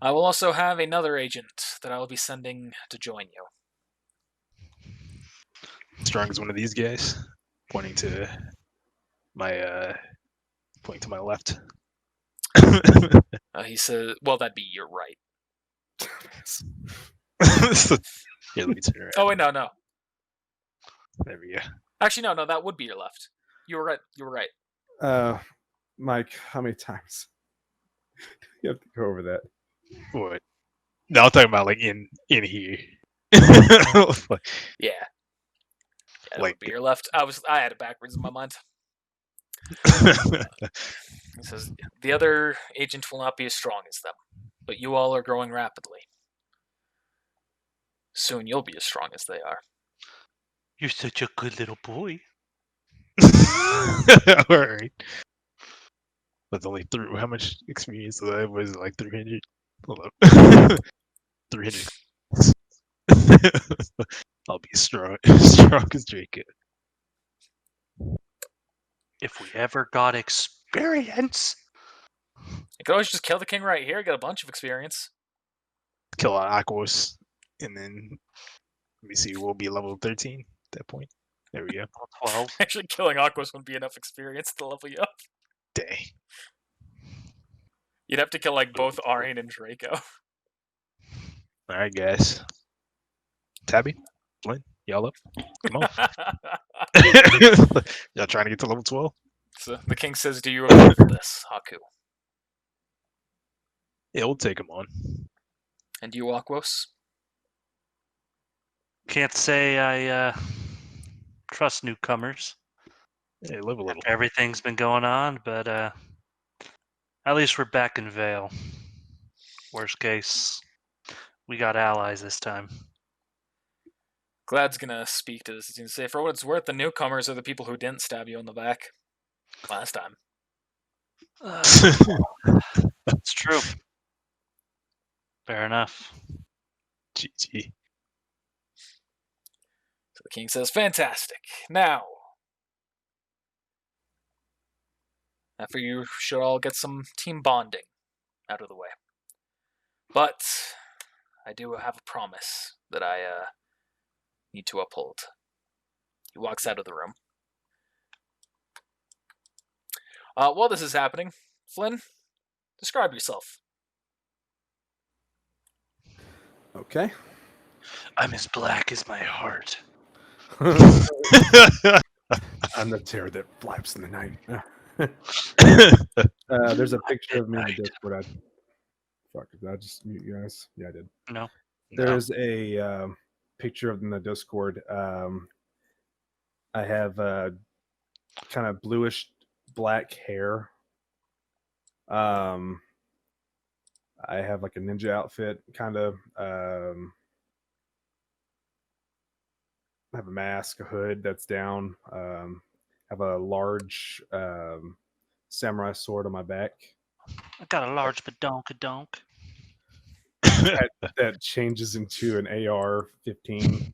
I will also have another agent that I will be sending to join you. Strong as one of these guys, pointing to my left. He says, well, that'd be your right. Here, let me turn around. Oh, wait, no. There we go. Actually, no, that would be your left. You were right. Mike, how many times? You have to go over that. What? No, I'm talking about like in here. Yeah. That Like- would be your left. I had it backwards in my mind. He says, the other agent will not be as strong as them, but you all are growing rapidly. Soon you'll be as strong as they are. You're such a good little boy. Alright. That's only through how much experience was it, like 300? Hold up. 300. I'll be strong as Draco. If we ever got experience. You could always just kill the king right here, get a bunch of experience. Kill out Aquos, and then let me see, we'll be level 13 at that point. There we go. 12. Actually, killing Aquos wouldn't be enough experience to level you up. Dang. You'd have to kill like both Arian and Draco. Alright, guys. Tabby, Flynn, y'all up? Come on. Y'all trying to get to level 12? So the king says, do you approve of this, Haku? Yeah, we'll take him on. And you, Aquos? Can't say I trust newcomers. Hey, live a little. Everything's been going on, but at least we're back in Vale. Worst case, we got allies this time. Glad's gonna speak to this. He's gonna say, for what it's worth, the newcomers are the people who didn't stab you in the back last time. It's true. Fair enough. GG. So the king says, fantastic. Now, after you should all get some team bonding out of the way. But I do have a promise that I need to uphold. He walks out of the room. While this is happening, Flynn, describe yourself. Okay. I'm as black as my heart. I'm the terror that flaps in the night. There's a picture of me in the Discord. Did I just mute you guys? Yeah, I did. No. There's a picture of in the Discord. I have kind of bluish black hair. I have like a ninja outfit, kind of. I have a mask, a hood that's down. Have a large samurai sword on my back. I got a large badonk-a-donk. that changes into an AR-15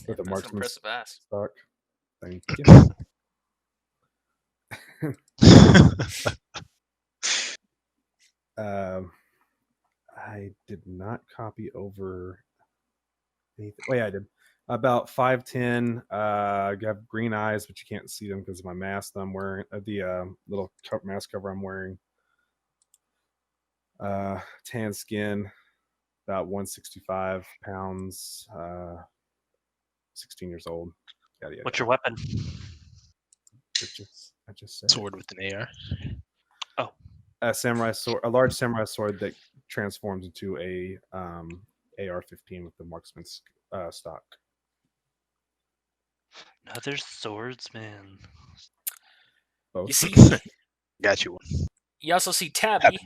with a That's marksman's impressive ass. stock. Thank you. I did not copy over anything. Oh yeah, I did. About 5'10". I have green eyes, but you can't see them because of my mask that I'm wearing. The little mask cover I'm wearing. Tan skin, about 165 pounds. 16 years old. Yada, yada, What's your weapon? I just said Sword with an AR. a samurai sword, a large samurai sword that transforms into a AR-15 with the marksman's stock. Another swordsman. Both. You see, Got you one. you also see Tabby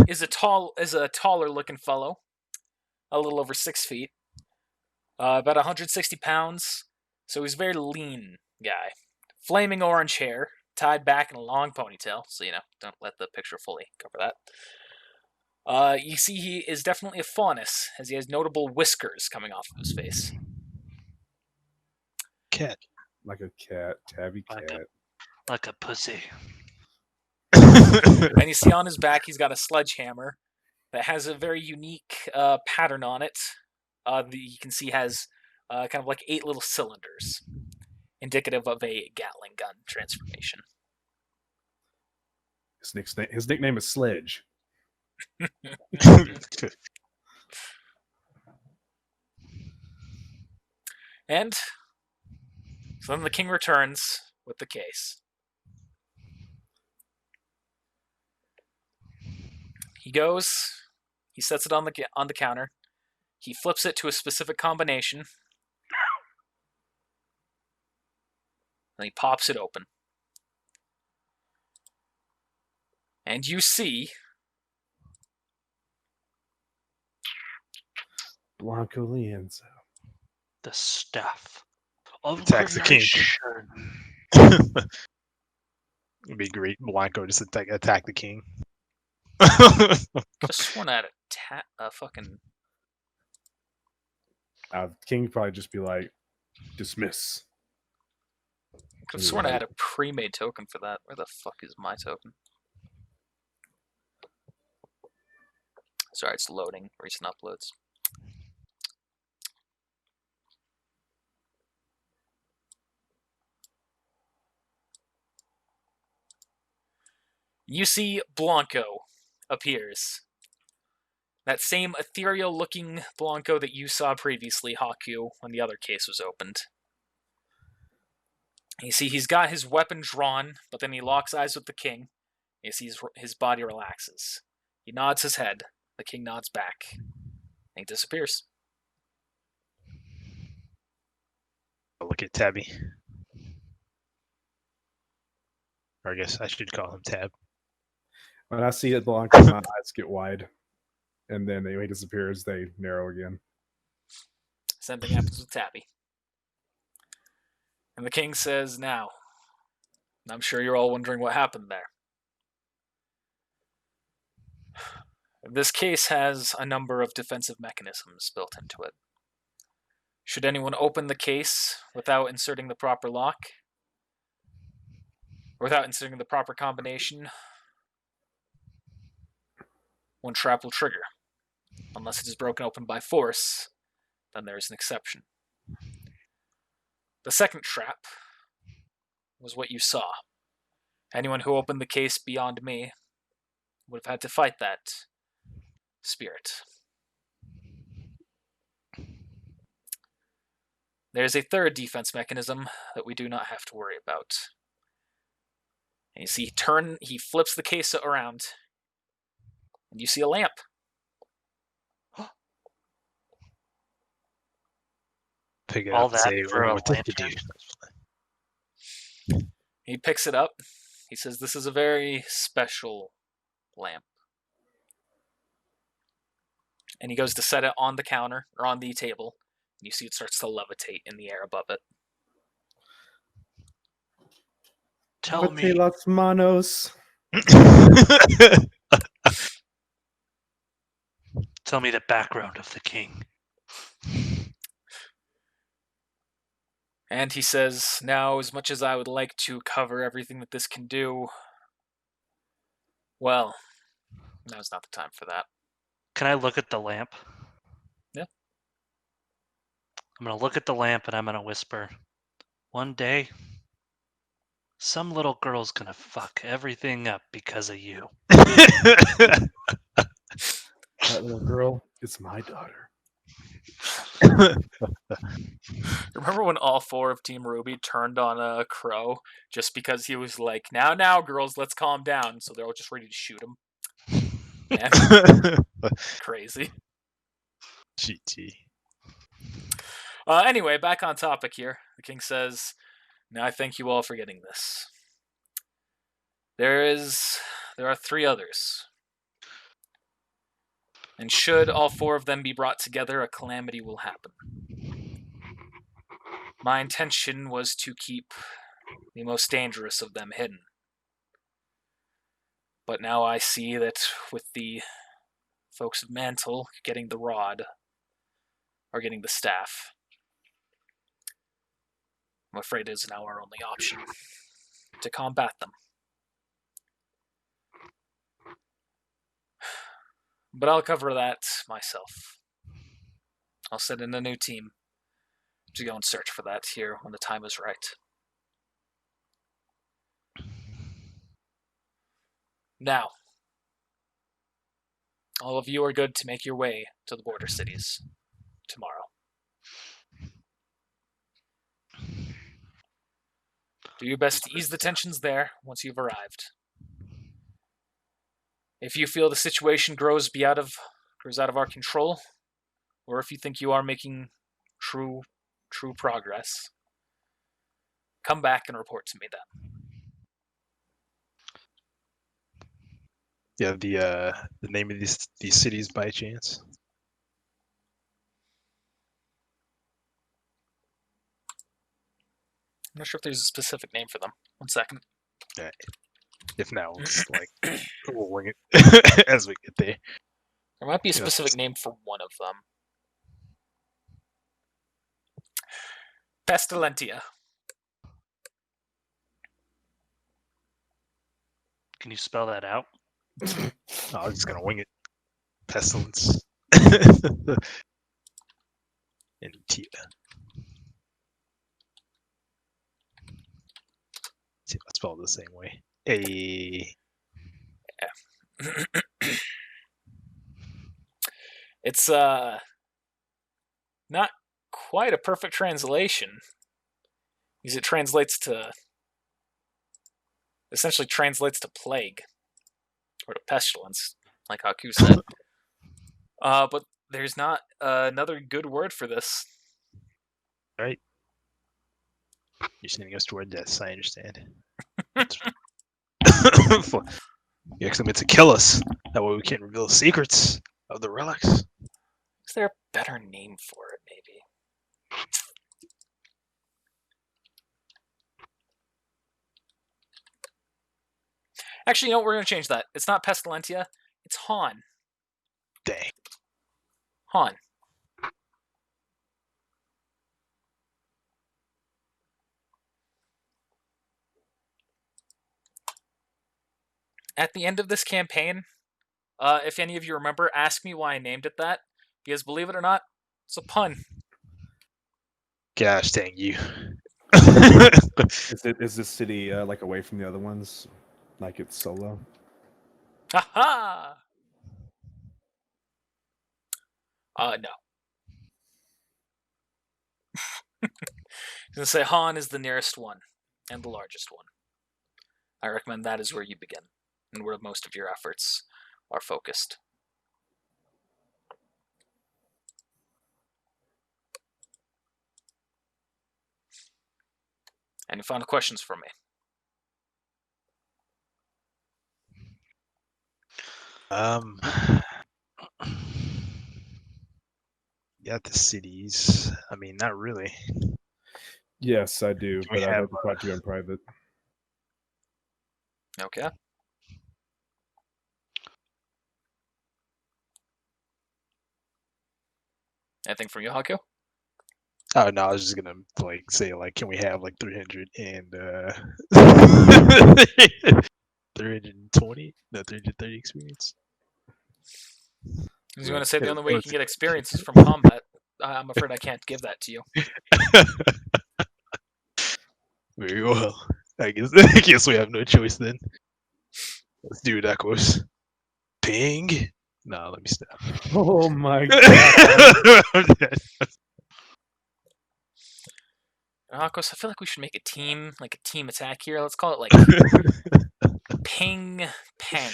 is a taller looking fellow, a little over 6 feet, about 160 pounds. So he's a very lean guy. Flaming orange hair, tied back in a long ponytail, so don't let the picture fully cover that. You see he is definitely a faunus, as he has notable whiskers coming off of his face. Cat. Like a cat, tabby cat. Like a pussy. And you see on his back he's got a sledgehammer that has a very unique pattern on it. That you can see has kind of like 8 little cylinders, indicative of a Gatling gun transformation. His nickname is Sledge. And so then the king returns with the case. He goes, he sets it on the counter, he flips it to a specific combination, and he pops it open. And you see Blanco Lienzo. The staff of Attacks the king. creation. It'd be great. Blanco just attack the king. just sworn at a fucking. King would probably just be like, dismiss. Could have sworn I had a pre-made token for that. Where the fuck is my token? Sorry, it's loading. Recent uploads. You see Blanco appears. That same ethereal-looking Blanco that you saw previously, Haku, when the other case was opened. You see he's got his weapon drawn, but then he locks eyes with the king. You see his body relaxes. He nods his head. The king nods back. And he disappears. Look at Tabby. Or I guess I should call him Tab. When I see it, Blanco, my eyes get wide. And then when he disappears, they narrow again. Same thing happens with Tabby. And the king says, now, I'm sure you're all wondering what happened there. This case has a number of defensive mechanisms built into it. Should anyone open the case without inserting the proper lock, or without inserting the proper combination, one trap will trigger. Unless it is broken open by force, then there is an exception. The second trap was what you saw. Anyone who opened the case beyond me would have had to fight that spirit. There's a third defense mechanism that we do not have to worry about. And you see, he flips the case around, and you see a lamp. Pick it All up and that say, for a what did you do? lantern? He picks it up. He says, this is a very special lamp. And he goes to set it on the counter, or on the table. And you see it starts to levitate in the air above it. Tell Levante me, las manos. tell me the background of the king. And he says, now, as much as I would like to cover everything that this can do, well, now's not the time for that. Can I look at the lamp? Yeah. I'm going to look at the lamp and I'm going to whisper, one day, some little girl's going to fuck everything up because of you. That little girl is my daughter. Remember when all four of Team RWBY turned on Crow just because he was like, now, girls, let's calm down. So they're all just ready to shoot him. Man, crazy. GT. Anyway, back on topic here. The king says, now I thank you all for getting this. There are 3 others. And should all 4 of them be brought together, a calamity will happen. My intention was to keep the most dangerous of them hidden. But now I see that with the folks of Mantle getting the rod, or getting the staff, I'm afraid it is now our only option to combat them. But I'll cover that myself. I'll send in a new team to go and search for that here when the time is right. Now, all of you are good to make your way to the border cities tomorrow. Do your best to ease the tensions there once you've arrived. If you feel the situation grows out of our control, or if you think you are making true progress, come back and report to me then. Yeah, the name of these cities by chance? I'm not sure if there's a specific name for them. 1 second. Yeah. If not, we'll just we'll wing it as we get there. There might be a specific name for one of them. Pestilentia. Can you spell that out? Oh, I'm just gonna wing it. Pestilence. And Tia. See if I spell it the same way. It's not quite a perfect translation, because it essentially translates to plague, or to pestilence, like Haku said. But there's not another good word for this. Right. You're sending us toward death, I understand. You actually meant to kill us. That way we can't reveal the secrets of the relics. Is there a better name for it, maybe? Actually, you know what? We're going to change that. It's not Pestilentia. It's Han. Dang. Han. At the end of this campaign, if any of you remember, ask me why I named it that. Because believe it or not, it's a pun. Gosh, dang you. Is this city like away from the other ones? Like it's solo? Ha ha! No. I was going to say Han is the nearest one and the largest one. I recommend that is where you begin and where most of your efforts are focused. Any final questions for me? Yeah, the cities. I mean, not really. Yes, I do, We but I'd have, like to talk to you in private. Okay. Anything from you, Haku? Oh no, I was just gonna like say like, can we have like 300 and 320? No, 330 experience. I was going to say the only way you Let's can get experience is from combat. I'm afraid I can't give that to you. Very well. I guess we have no choice then. Let's do it, Aquos. Ping. No, let me stop. Oh my god! Akos, I feel like we should make a team, like a team attack here. Let's call it like Ping Pang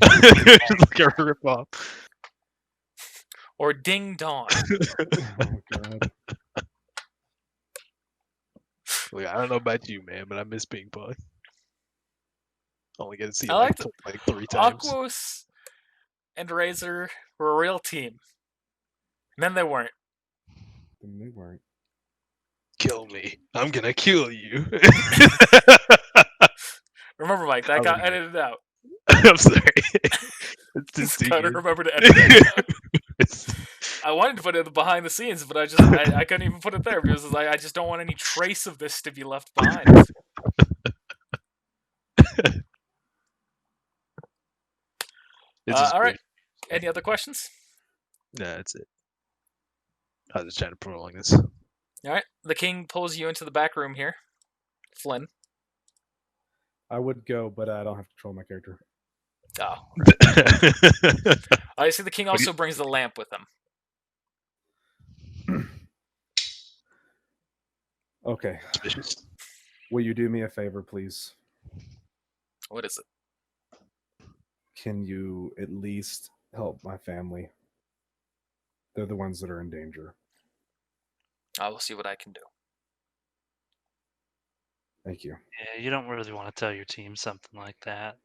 Like a rip off. or Ding Dong. Oh god! Look, I don't know about you, man, but I miss ping pong. Only get to see it I like like 3 times. Aquos and Razor were a real team. And then they weren't. Then they weren't. Kill me. I'm gonna kill you. Remember, Mike, that got edited out. I'm sorry. It's Just too gotta good. remember to edit that out. It's- I wanted to put it in the behind the scenes, but I couldn't even put it there because I just don't want any trace of this to be left behind. it's just All right. great. Any other questions? No, that's it. I was just trying to prolong this. All right. The king pulls you into the back room here. Flynn. I would go, but I don't have control of my character. Oh. I see the king also brings the lamp with him. Okay. Suspicious. Will you do me a favor, please? What is it? Can you at least help my family? They're the ones that are in danger. I will see what I can do. Thank you. Yeah, you don't really want to tell your team something like that.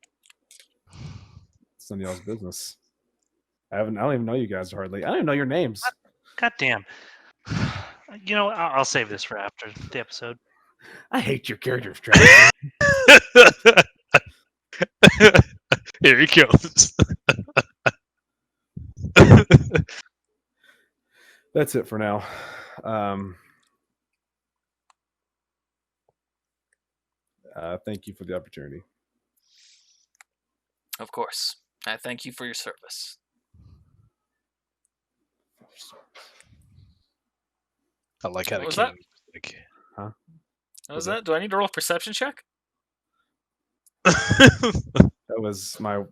It's none of y'all's business. I don't even know you guys hardly. I don't even know your names. God damn. You know, I'll save this for after the episode. I hate your character strategy. Here he comes. That's it for now. Thank you for the opportunity. Of course. I thank you for your service. I like how What the was king. that? Like, Huh? What was that? Do I need to roll a perception check? That was my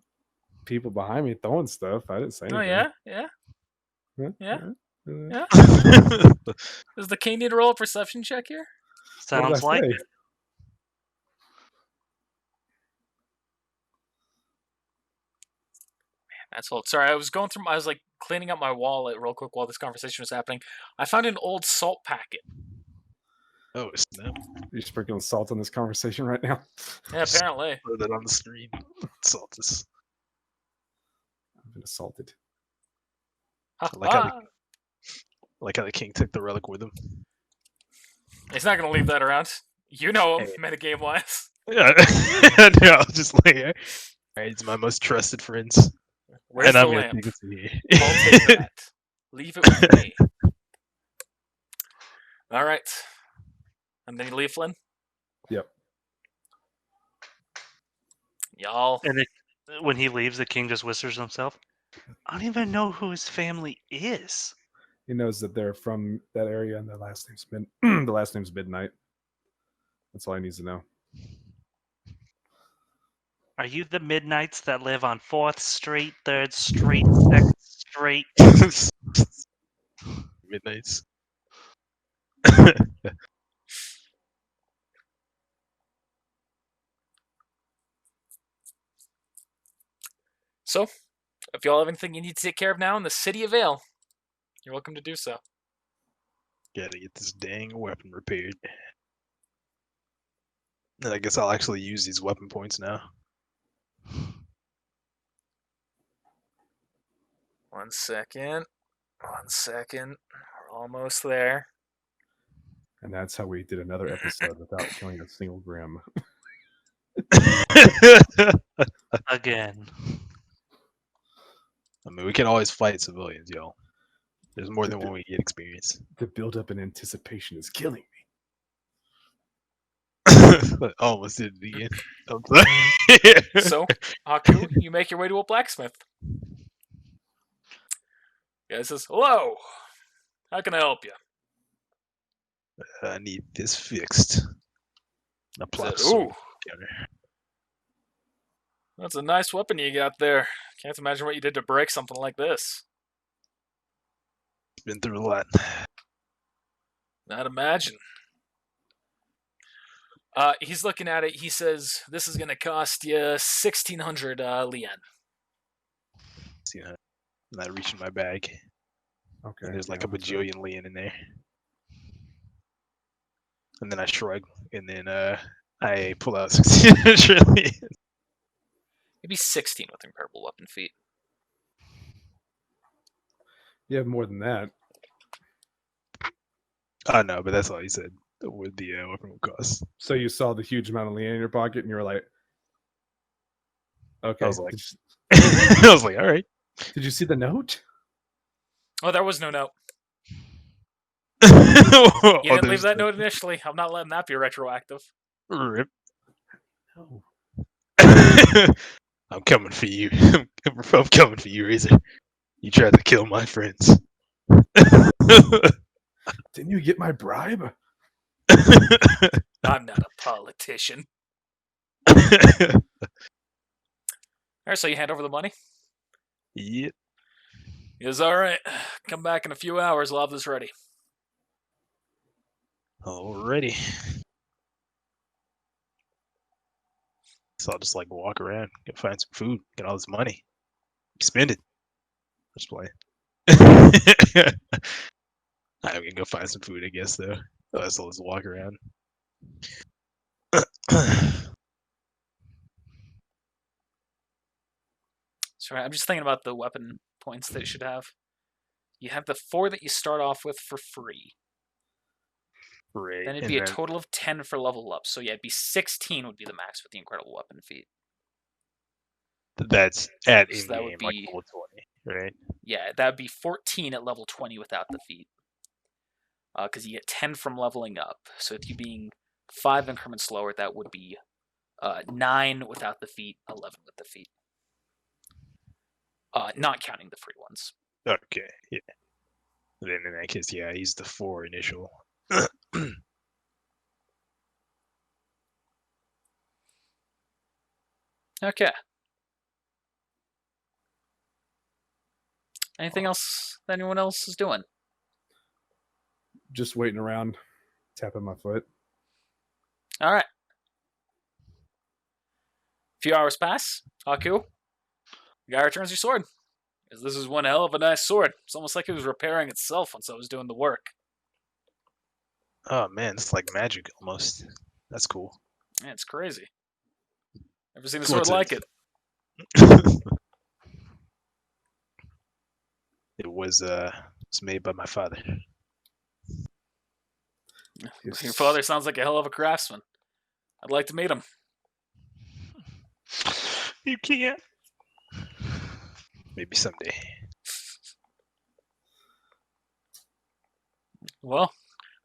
people behind me throwing stuff. I didn't say anything. Oh, yeah? Yeah? Huh? Yeah? Uh, Yeah? Does the king need to roll a perception check here? What did I Sounds like say? it. That's all. Sorry, I was like cleaning up my wallet real quick while this conversation was happening. I found an old salt packet. oh snap! You're sprinkling salt on this conversation right now. Yeah, apparently. Put that on the screen. Salt this. I've been assaulted. I like how Like how the king took the relic with him. He's not gonna leave that around. You know him, Hey. metagame wise. Yeah, no, I was just like, all right, he's my most trusted friends, Where's and the I'm gonna lamp? take it to you. I'll take that. Leave it with me. All right. And then you leave, Flynn? Yep. Y'all. And when he leaves, the king just whispers to himself, I don't even know who his family is. He knows that they're from that area, and their last name's the last name's Midnight. That's all he needs to know. Are you the Midnights that live on 4th Street, 3rd Street, 2nd Street? Midnights. So, if y'all have anything you need to take care of now in the city of Vale, you're welcome to do so. Gotta get this dang weapon repaired. And I guess I'll actually use these weapon points now. 1 second. 1 second. We're almost there. And that's how we did another episode without killing a single Grim. Again. I mean, we can always fight civilians, y'all. There's more than one way to get experience. The build-up in anticipation is killing me. I almost did it again. I'm sorry. So, Haku, you make your way to a blacksmith. Guy says, hello. How can I help you? I need this fixed. Apply Said, sword ooh, counter. that's a nice weapon you got there. Can't imagine what you did to break something like this. Been through a lot. Not imagine. He's looking at it. He says, this is going to cost you 1,600 lien. See, I'm not reaching my bag. Okay. And there's like yeah, a that's right. bajillion lien in there. And then I shrug, and then I pull out 1600 lien. Maybe 16 with incredible weapon feat. You have more than that. Oh no, but that's all he said. What the weapon would cost. So you saw the huge amount of lien in your pocket, and you were like, "Okay." I was like, I was like, all right. Did you see the note? Oh, there was no note. Oh, You didn't leave there's that the- note initially. I'm not letting that be retroactive. Rip. No. I'm coming for you. I'm coming for you, Razor. You tried to kill my friends. Didn't you get my bribe? I'm not a politician. Alright, so you hand over the money? Yep. He goes, alright, come back in a few hours, we'll have this ready. Alrighty. So I'll just like walk around, go find some food, get all this money, spend it. Just play. I'm gonna go find some food, I guess, though. So I'll just walk around. Sorry, I'm just thinking about the weapon points that you should have. You have the 4 that you start off with for free. Right. Then it'd and be a then- total of 10 for level up. So yeah, it'd be 16 would be the max with the incredible weapon feat. That's at So in that game, would like be- level 20, right? Yeah, that would be 14 at level 20 without the feat. Because you get 10 from leveling up. So with you being 5 increments lower, that would be 9 without the feat, 11 with the feat. Not counting the free ones. Okay, yeah. Then in that case, yeah, I used the 4 initial. Okay. Anything else that anyone else is doing? Just waiting around, tapping my foot. All right. A few hours pass. Haku, the guy returns your sword. Because this is one hell of a nice sword. It's almost like it was repairing itself once I was doing the work. Oh man, it's like magic almost. That's cool. Yeah, it's crazy. Never seen a What's sword like it. It was was made by my father. Your father sounds like a hell of a craftsman. I'd like to meet him. You can't. Maybe someday. Well, if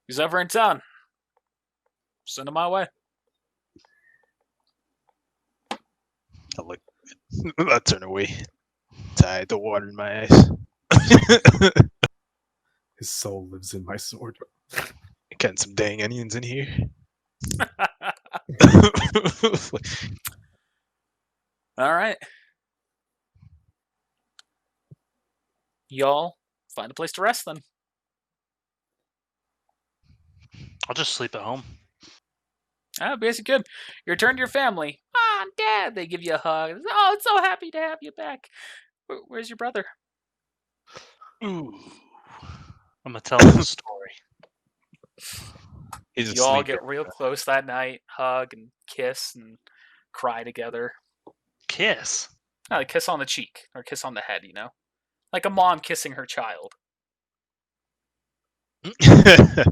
he's ever in town, send him my way. I turn away. Tie the water in my eyes. His soul lives in my sword. Cutting some dang onions in here. All right. Y'all find a place to rest then. I'll just sleep at home. Basically good. You return to your family. Mom, Dad, they give you a hug. Oh, I'm so happy to have you back. Where's your brother? Ooh. I'm gonna tell him a story. He's You all asleep. get real close that night, hug and kiss and cry together. Kiss. No, a kiss on the cheek or kiss on the head, you know? Like a mom kissing her child. I'm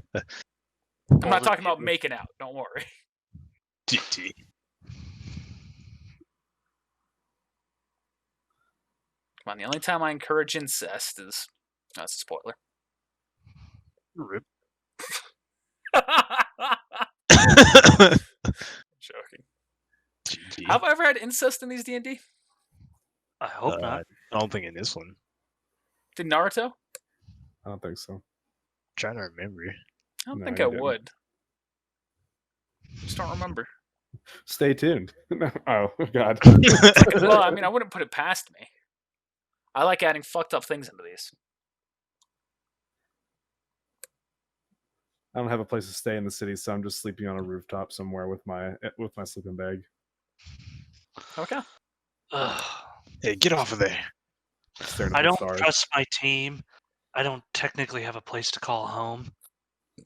not talking about making out, don't worry. GT. Come on, the only time I encourage incest is... Oh, that's a spoiler. Rip. Joking. GG. Have I ever had incest in these D&D? I hope not. I don't think in this one. Did Naruto? I don't think so. Trying to remember. I don't No, think you I didn't. would. Just don't remember. Stay tuned. Oh, God. Well, I mean, I wouldn't put it past me. I like adding fucked up things into these. I don't have a place to stay in the city, so I'm just sleeping on a rooftop somewhere with my sleeping bag. Okay. Ugh. Hey, get off of there. Staring I at the don't stars. trust my team. I don't technically have a place to call home.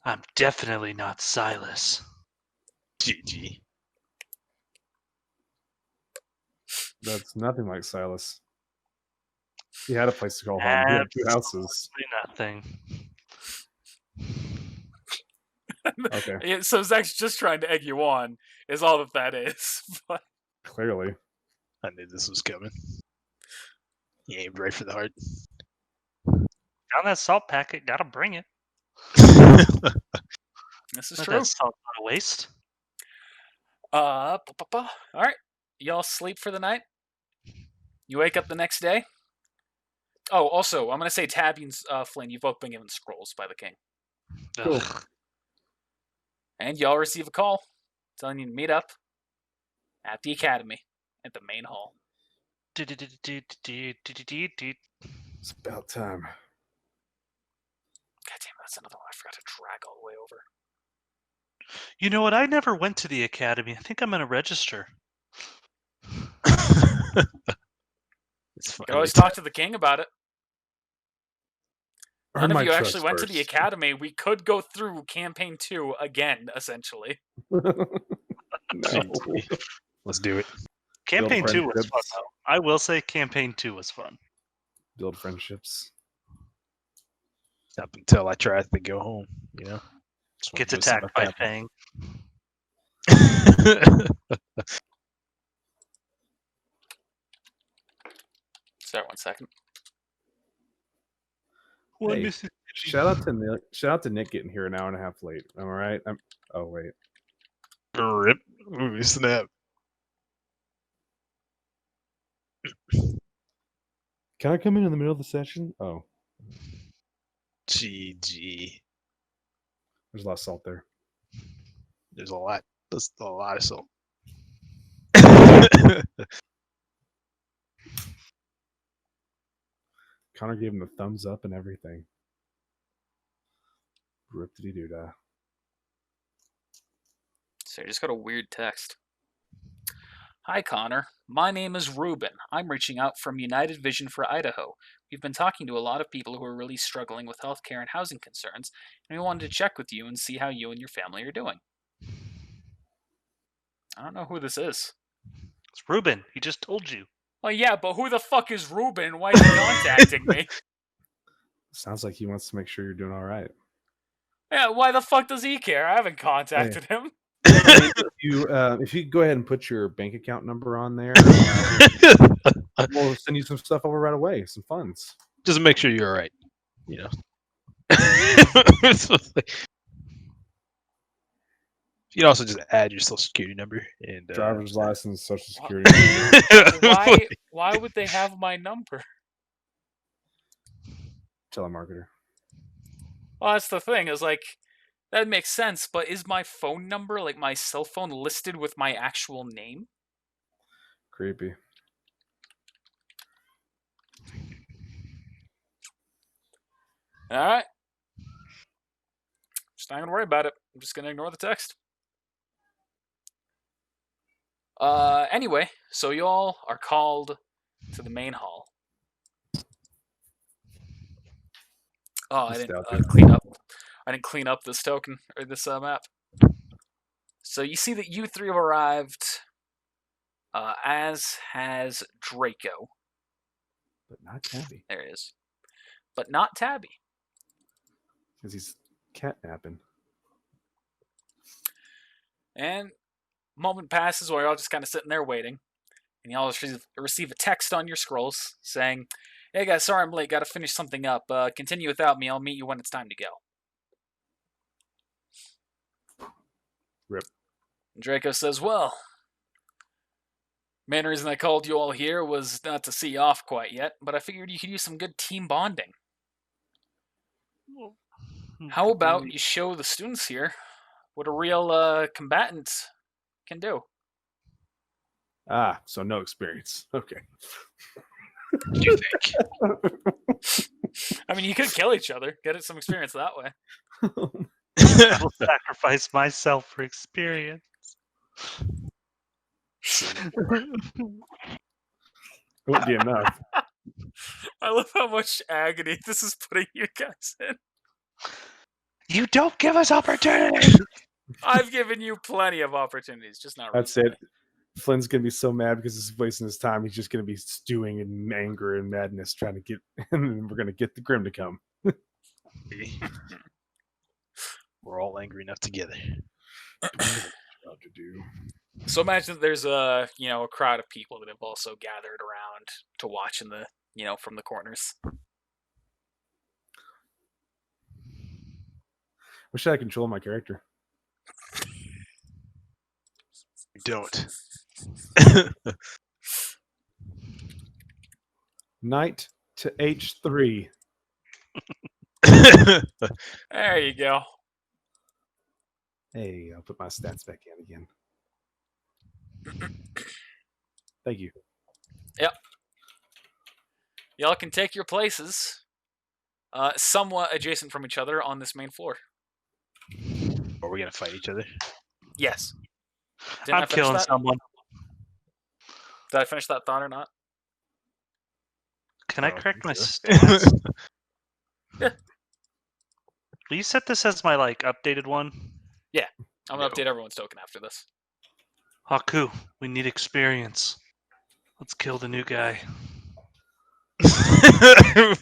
I'm definitely not Silas. GG. That's nothing like Silas. He had a place to call home. He had 2 houses. Nothing. Okay, Yeah, so Zach's just trying to egg you on, is all that is. But clearly. I knew this was coming. He aimed right for the heart. Found that salt packet. Gotta bring it. this is Let true. that salt go to waste. All right. Y'all sleep for the night. You wake up the next day. Oh, also, I'm going to say Tabby and Flynn, you've both been given scrolls by the king. Cool. Ugh. And y'all receive a call telling you to meet up at the academy at the main hall. It's about time. God damn, that's another one I forgot to drag all the way over. You know what? I never went to the academy. I think I'm gonna register. It's You can always talk to the king about it. None Earn of my you actually trust went to the first. academy. We could go through campaign 2 again, essentially. No. Let's do it. Campaign 2 was fun, friendships. though. I will say campaign 2 was fun. Build friendships. Up until I try to go home, you know. Just wanna Gets go see attacked my by family. Fang. Sorry, 1 second. One Hey, Mississippi. Shout out to Nick getting here an hour and a half late. Am I right? Oh wait. Rip. Ooh, snap. Can I come in the middle of the session? Oh, GG. there's a lot of salt there. There's a lot. That's a lot of salt. Connor gave him the thumbs up and everything. Rip-de-doo-dah. So you just got a weird text. Hi, Connor. My name is Ruben. I'm reaching out from United Vision for Idaho. We've been talking to a lot of people who are really struggling with healthcare and housing concerns, and we wanted to check with you and see how you and your family are doing. I don't know who this is. It's Ruben. He just told you. Well, yeah, but who the fuck is Ruben and why is he contacting me? Sounds like he wants to make sure you're doing all right. Yeah, why the fuck does he care? I haven't contacted him. I mean, if you go ahead and put your bank account number on there, we'll send you some stuff over right away, some funds. Just make sure you're all right. You know. You can also just add your social security number and Driver's license, social security number. Why would they have my number? Telemarketer. Well, that's the thing. Is like that makes sense, but is my phone number, like my cell phone, listed with my actual name? Creepy. All right. Just not gonna worry about it. I'm just gonna ignore the text. Anyway, so you all are called to the main hall. Oh, I didn't clean up. I didn't clean up this token or this map. So you see that you three have arrived, as has Draco. But not Tabby. There he is. But not Tabby. Because he's catnapping. And a moment passes while you're all just kind of sitting there waiting. And you all receive a text on your scrolls saying, "Hey guys, sorry I'm late. Gotta finish something up. Continue without me. I'll meet you when it's time to go." Rip. And Draco says, "Well, main reason I called you all here was not to see you off quite yet, but I figured you could use some good team bonding. How about you show the students here what a real combatant can do?" Ah, so no experience. Okay. What do you think? I mean, you could kill each other, get some experience that way. I will sacrifice myself for experience. It wouldn't be enough. I love how much agony this is putting you guys in. You don't give us opportunity. I've given you plenty of opportunities, just not That's recently. it. Flynn's gonna be so mad because he's wasting his time. He's just gonna be stewing in anger and madness, trying to get, and then we're gonna get the Grim to come. We're all angry enough together. What to do? So imagine that there's a crowd of people that have also gathered around to watch in the from the corners. Wish I had control of my character. You don't. Knight to H3. There you go. Hey, I'll put my stats back in again. Thank you. Yep. Y'all can take your places somewhat adjacent from each other on this main floor. Are we gonna fight each other? Yes. Didn't I I'm finish killing that? someone. Did I finish that thought or not? Can I Oh, correct my okay. stats? Yeah. Will you set this as my updated one? I'm gonna update everyone's token after this. Haku, we need experience. Let's kill the new guy.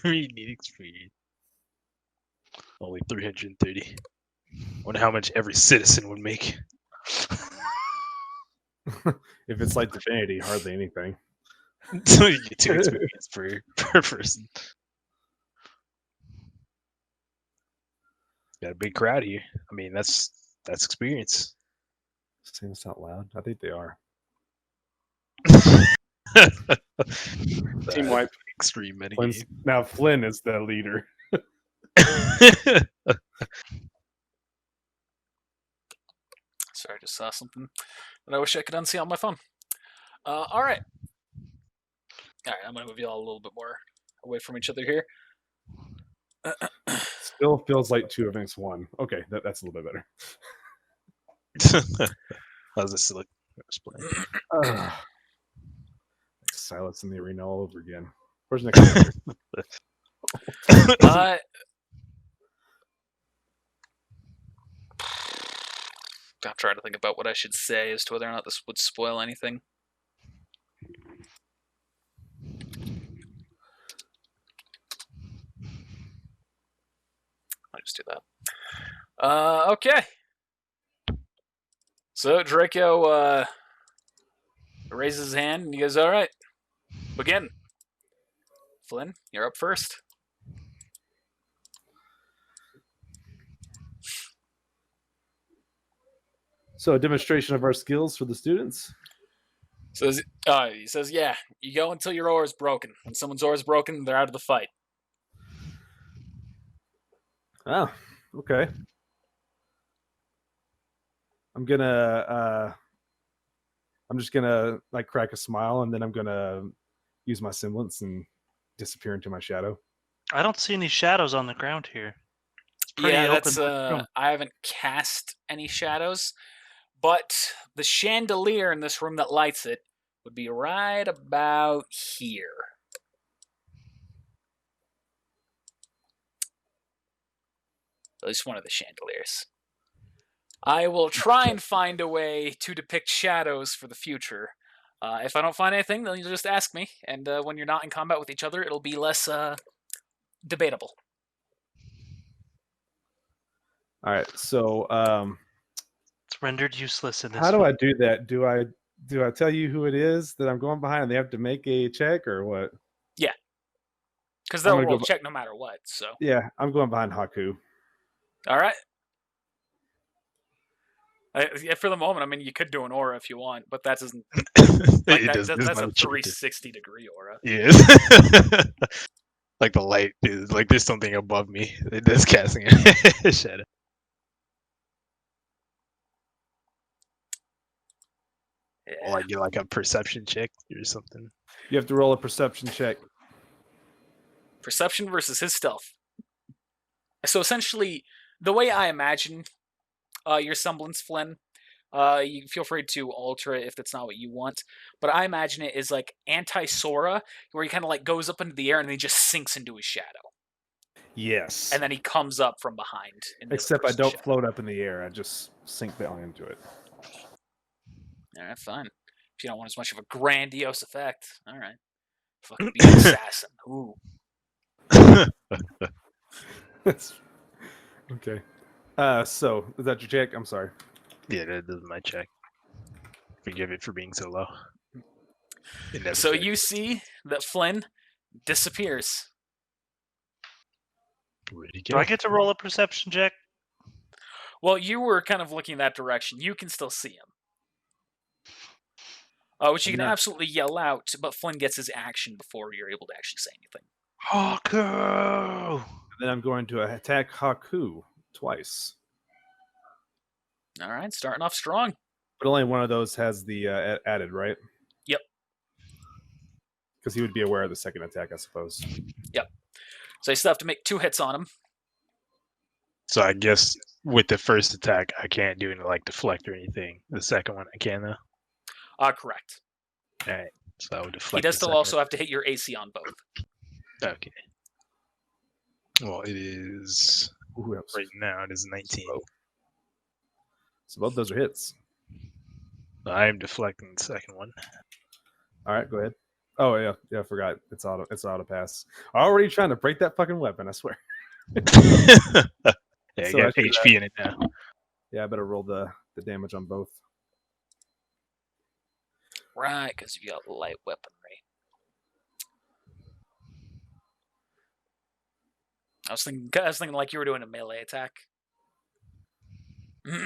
We need experience. Only 330. Wonder how much every citizen would make. If it's like Divinity, hardly anything. So you get 2 experience per person. Got a big crowd here. I mean, that's experience. Saying this out loud. I think they are. Team White. Extreme Flynn's, metagame. now Flynn is the leader. Sorry, I just saw something that I wish I could unsee on my phone. All right. I'm gonna move you all a little bit more away from each other here. Still feels like 2 against 1. Okay, that's a little bit better. How's this look? Silence in the arena all over again. Where's the next character? I'm trying to think about what I should say as to whether or not this would spoil anything. I'll just do that. Okay. So Draco raises his hand and he goes, "All right, begin." Flynn, you're up first. So a demonstration of our skills for the students. He says, "Yeah, you go until your oar is broken. When someone's oar is broken, they're out of the fight." Oh, okay. I'm just gonna like crack a smile, and then I'm gonna use my semblance and disappear into my shadow. I don't see any shadows on the ground here. It's pretty Yeah, open. that's I haven't cast any shadows, but the chandelier in this room that lights it would be right about here. At least one of the chandeliers. I will try and find a way to depict shadows for the future. If I don't find anything, then you'll just ask me, and when you're not in combat with each other, it'll be less debatable. All right. So, It's rendered useless in this. how do I do that? Do I tell you who it is that I'm going behind, and they have to make a check, or what? Yeah, because I'm they'll gonna roll go check no matter what. So, Yeah, I'm going behind Haku. all right. Yeah, for the moment, I mean, you could do an aura if you want, but that doesn't. Like It does. that's It's a not a check. 360-degree aura. Yes. Like the light is like there's something above me. It is casting a shadow. Yeah. Or I get like a perception check or something. You have to roll a perception check. Perception versus his stealth. So essentially, the way I imagine your semblance, Flynn, you feel free to alter it if that's not what you want. But I imagine it is like anti-Sora, where he kind of like goes up into the air and then he just sinks into his shadow, Yes. and then he comes up from behind. In the other Except I person's don't shadow. float up in the air. I just sink down into it. All right, fine. If you don't want as much of a grandiose effect, all right. Fucking be an assassin. Ooh. Okay. So is that your check? I'm sorry. Yeah, that is my check. Forgive it for being so low. It never So checked. you see that Flynn disappears. Where'd he Do go? I get to roll a perception check? Well, you were kind of looking that direction. You can still see him. Which you I'm can not- absolutely yell out, but Flynn gets his action before you're able to actually say anything. Haku! Then I'm going to attack Haku twice. All right, starting off strong. But only one of those has the added, right? Yep. Because he would be aware of the second attack, I suppose. Yep. So you still have to make 2 hits on him. So I guess with the first attack, I can't do any like deflect or anything. The second one, I can though. Correct. All right. So I would deflect. He does the still second also have to hit your AC on both. Okay. Well, it is Ooh, that was right now. It is 19. slow. So both those are hits. I am deflecting the second one. All right, go ahead. Oh yeah, I forgot. It's auto pass. Already trying to break that fucking weapon, I swear. Yeah, I So got I should, HP in it now. Yeah, I better roll the damage on both. Right, because you got light weaponry. I was thinking like you were doing a melee attack. Those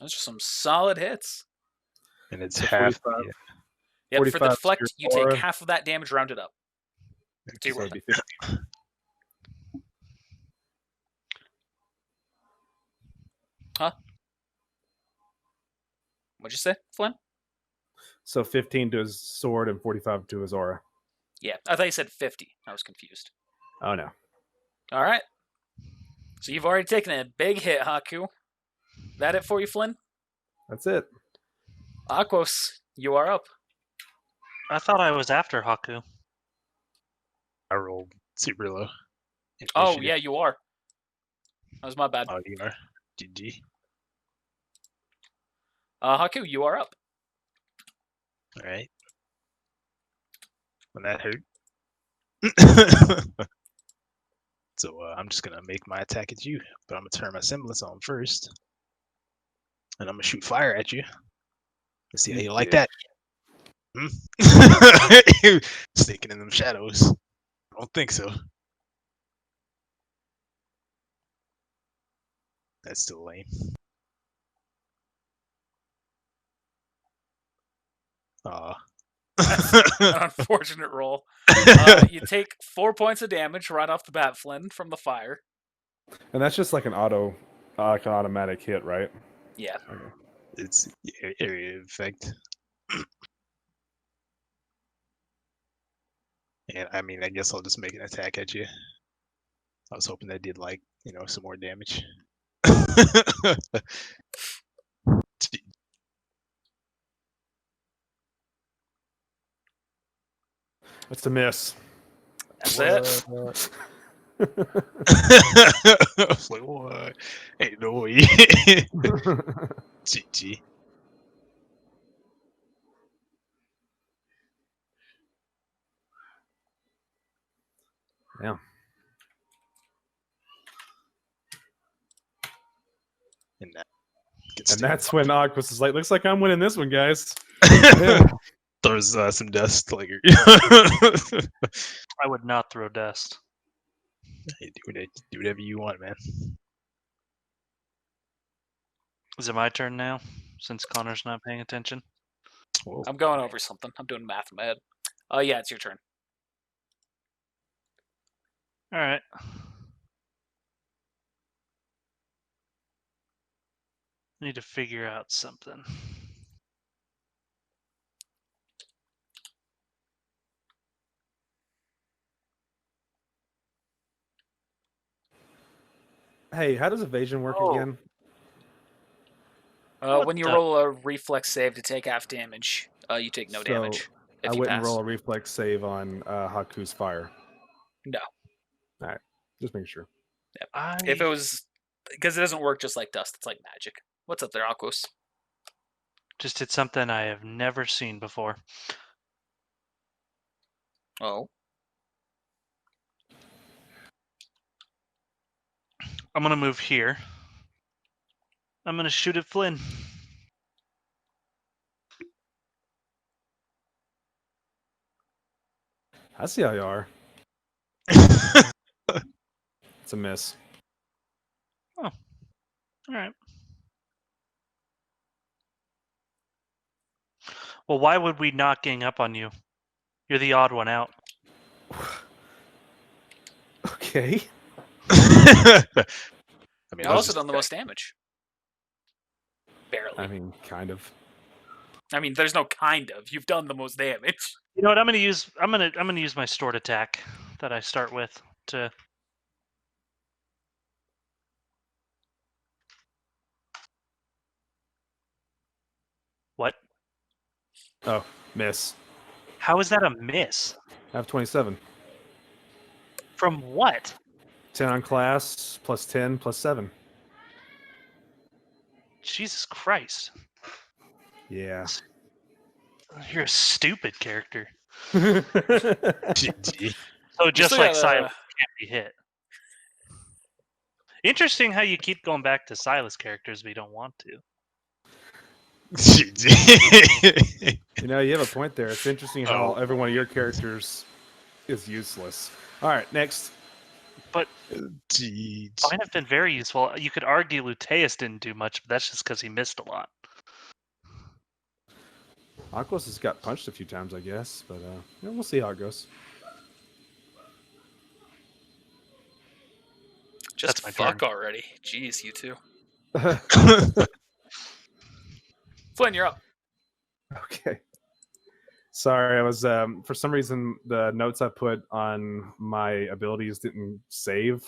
are some solid hits. And it's So half. 45. Yeah. Yep, for the 45 deflect, your you take aura. half of that damage rounded up. So that'd be 15. Huh? What'd you say, Flynn? So 15 to his sword and 45 to his aura. Yeah, I thought you said 50. I was confused. Oh no. All right. So you've already taken a big hit, Haku. That it for you, Flynn? That's it. Aquos, you are up. I thought I was after Haku. I rolled super low. Oh, Initiative. yeah, you are. That was my bad. Oh, you are. GG. Haku, you are up. All right. When that hurt. So I'm just gonna make my attack at you, but I'm gonna turn my semblance on first, and I'm gonna shoot fire at you. Let's see how you like that. Sneaking in them shadows. I don't think so. That's still lame. Aw. An unfortunate roll. You take 4 points of damage right off the bat, Flynn, from the fire. And that's just like an automatic hit, right? Yeah. Okay. It's area effect. And I mean, I guess I'll just make an attack at you. I was hoping that did like, some more damage. It's a miss. That's it. I was like, what? Ain't no way. GG. Yeah. And that And that's when Aquas is like, looks like I'm winning this one, guys. throws some dust. Like, I would not throw dust. hey, do whatever you want, man. Is it my turn now? Since Connor's not paying attention. Whoa. I'm going over something. I'm doing math in my head. Yeah, it's your turn. All right. Need to figure out something. Hey, how does evasion work again? When you roll a reflex save to take half damage, you take no damage. If I you wouldn't pass. roll a reflex save on Haku's fire. No. All right, just making sure. Yeah. If it was, because it doesn't work just like dust, it's like magic. What's up there, Aquos? Just did something I have never seen before. Oh. I'm gonna move here. I'm gonna shoot at Flynn. I see how you are. It's a miss. Oh. All right. Well, why would we not gang up on you? You're the odd one out. Okay. I mean, You've also done the most damage. Barely. I mean, kind of. I mean, there's no kind of. You've done the most damage. You know what? I'm gonna use my stored attack that I start with to. What? Oh, miss. How is that a miss? I have 27. From what? 10 on class, plus 10, plus 7. Jesus Christ. Yeah. You're a stupid character. GG. So just still like gotta- Silas can't be hit. Interesting how you keep going back to Silas characters, but you don't want to. GG. You know, you have a point there. It's interesting how every one of your characters is useless. All right, next. But GG. mine have been very useful. You could argue Luteus didn't do much, but that's just because he missed a lot. Aquos has got punched a few times, I guess, but we'll see how it goes. Just That's my fuck turn. already. Jeez, you two. Flynn, you're up. Okay. Sorry, I was for some reason the notes I put on my abilities didn't save,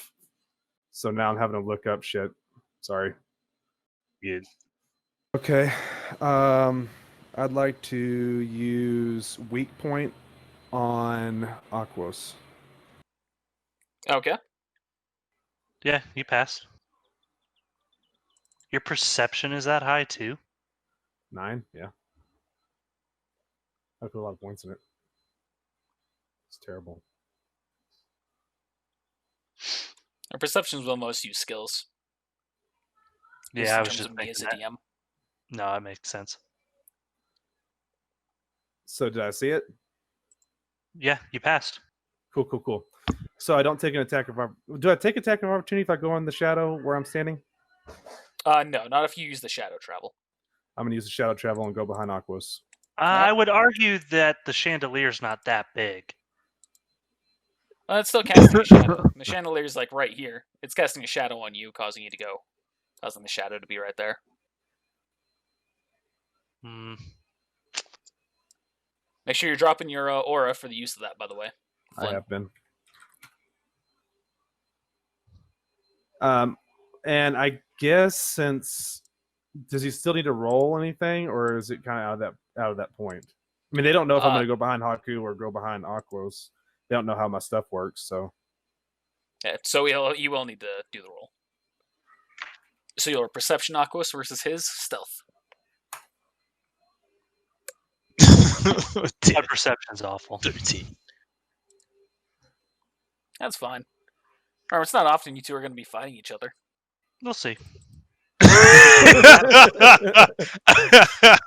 so now I'm having to look up shit. Sorry. Good. Okay. I'd like to use weak point on Aquos. Okay. Yeah, you passed. Your perception is that high too? 9, yeah. I put a lot of points in it. It's terrible. Our perceptions will most use skills. At least Yeah, in I was terms just of me as thinking a that. DM. No, that makes sense. So did I see it? Yeah, you passed. Cool. So I don't take an attack of do I take attack of opportunity if I go in the shadow where I'm standing? No, not if you use the shadow travel. I'm gonna use the shadow travel and go behind Aquos. I would argue that the chandelier's not that big. Well, it's still casting a shadow. The chandelier's like right here. It's casting a shadow on you, causing you to go. Causing the shadow to be right there. Hmm. Make sure you're dropping your aura for the use of that, by the way. I Flynn. have been. And I guess since does he still need to roll anything, or is it kind of out of that point? I mean, they don't know if I'm going to go behind Haku or go behind Aquos. They don't know how my stuff works, so Yeah, so you will need to do the roll. So your perception Aquos versus his stealth. My perception's awful. 13. That's fine. Remember, it's not often you two are going to be fighting each other. We'll see.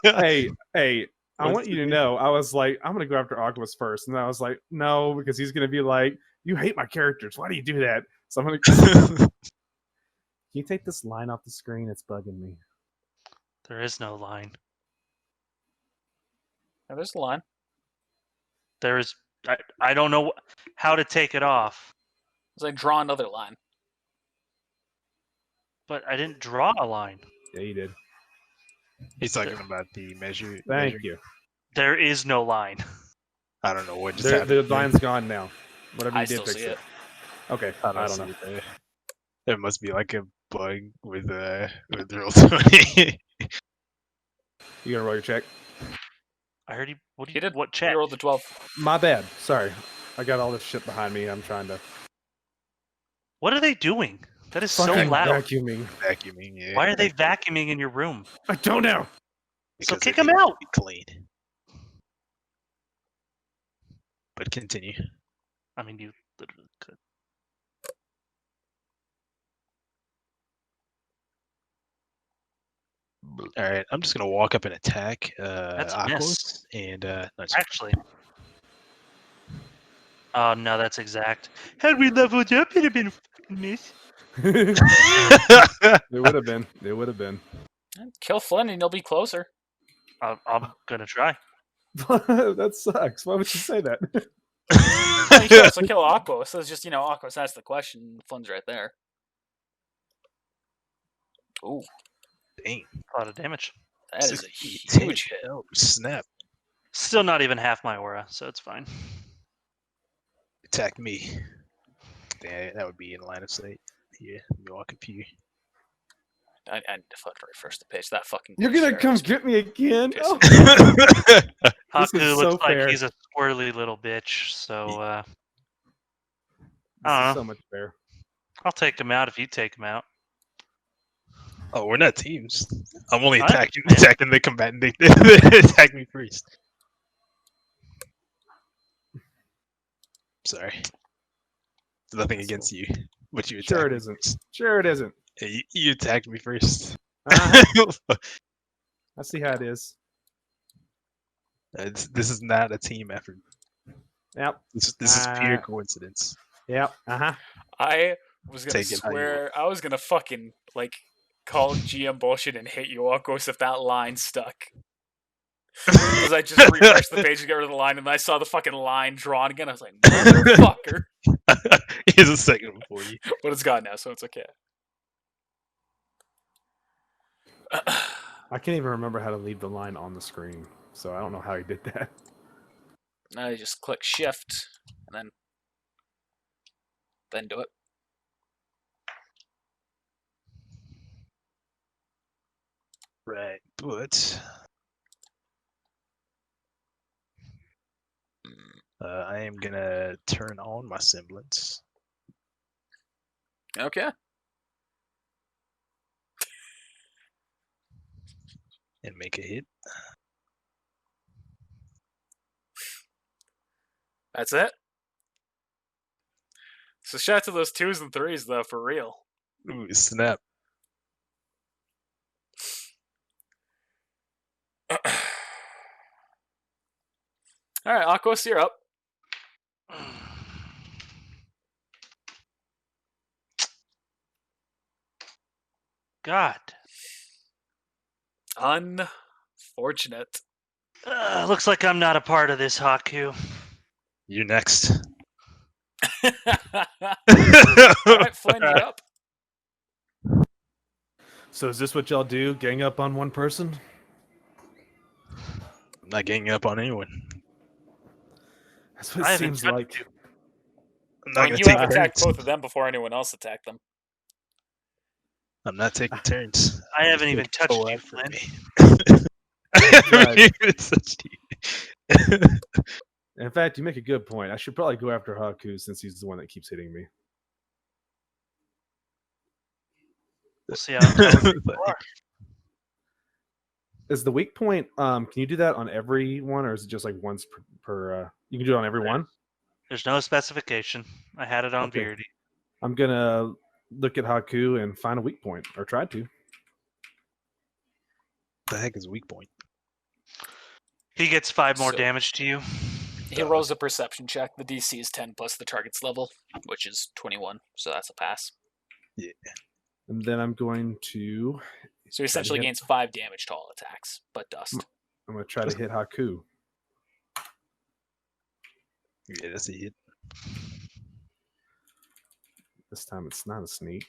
hey, I want you to know, I was like, I'm going to go after Aquos first, and I was like, no, because he's going to be like, you hate my characters. Why do you do that? So I'm going to. Can you take this line off the screen? It's bugging me. There is no line. Now, there's a line. There is. I don't know how to take it off. It's like draw another line. But I didn't draw a line. Yeah, you did. He's talking about the measure. Thank you. There is no line. I don't know what just The happened. line's gone now. Whatever I you did, still fix see it. it. Okay, I I don't don't see know. it there. There must be like a bug with roll 20. You gonna roll your check? I heard you. What do He you? did. What He check? rolled a 12. My bad. Sorry. I got all this shit behind me. I'm trying to What are they doing? That is so fucking loud. vacuuming. Vacuuming, yeah. Why are they vacuuming in your room? I don't know. Because kick they 'em need to out. be clean. But continue. I mean, you literally could. All right, I'm just gonna walk up and attack That's a Aquos miss. and no, it's- Actually. Oh no, that's exact. Had we leveled up, it'd have been a miss. It would have been. It would have been. Kill Flynn and you'll be closer. I'm gonna try. That sucks. Why would you say that? Well, you can also kill Aquos. So it's just, Aquos asks the question. Flynn's right there. Ooh, Dang, A lot of damage. that is a 16. huge hit. Oh snap! Still not even half my aura, so it's fine. Attack me. Yeah, that would be in line of sight. Yeah, let me walk up here. I need to fucking refresh the page. That fucking. You're gonna share come is get me again? pissing Oh. me off. This is Haku so looks like fair. he's a squirrely little bitch, so This I is don't so know. much fair. I'll take him out if you take him out. Oh, we're not teams. I'm only I attacking the combatant. They attack me first. Sorry. Nothing That's against you, but you attacked Sure it me isn't. first. Sure it isn't. Yeah, you attacked me first. Uh-huh. I see how it is. This is not a team effort. Yep. This is pure coincidence. Yep. Uh-huh. I was gonna Take it how you swear. I was gonna fucking call GM bullshit and hit you, Aquos, if that line stuck. Because I just refreshed the page to get rid of the line, and I saw the fucking line drawn again. I was like, motherfucker. Here's a second before you. But it's gone now, so it's okay. I can't even remember how to leave the line on the screen, so I don't know how he did that. Now you just click shift and then do it. Right, but I am gonna turn on my semblance Okay. and make a hit. That's it. So shout out to those 2s and 3s though, for real. Ooh, snap. All right, Aquos, you're up. God. Unfortunate. Looks like I'm not a part of this, Haku. You next. All right, Flynn, you're up. So is this what y'all do? Gang up on one person? I'm not ganging up on anyone. That's what I it haven't seems tried like. to. I'm I not mean, gonna you take have attacked turns. both of them before anyone else attacked them. I'm not taking turns. I I'm haven't just even gonna touched go you, after Flynn. me. I Right. haven't even touched you. In fact, you make a good point. I should probably go after Haku since he's the one that keeps hitting me. We'll see how intelligent you are. Is the weak point? Can you do that on every one, or is it just like once per? You can do it on every one. There's no specification. I had it on Okay. Beardy. I'm gonna look at Haku and find a weak point, or try to. The heck is weak point? He gets 5 more So- damage to you. He rolls a perception check. The DC is 10 plus the target's level, which is 21, so that's a pass. And then I'm going to. So he essentially hit- gains 5 damage to all attacks, but dust. I'm gonna try to hit Haku. Yeah, that's a hit. This time it's not a sneak.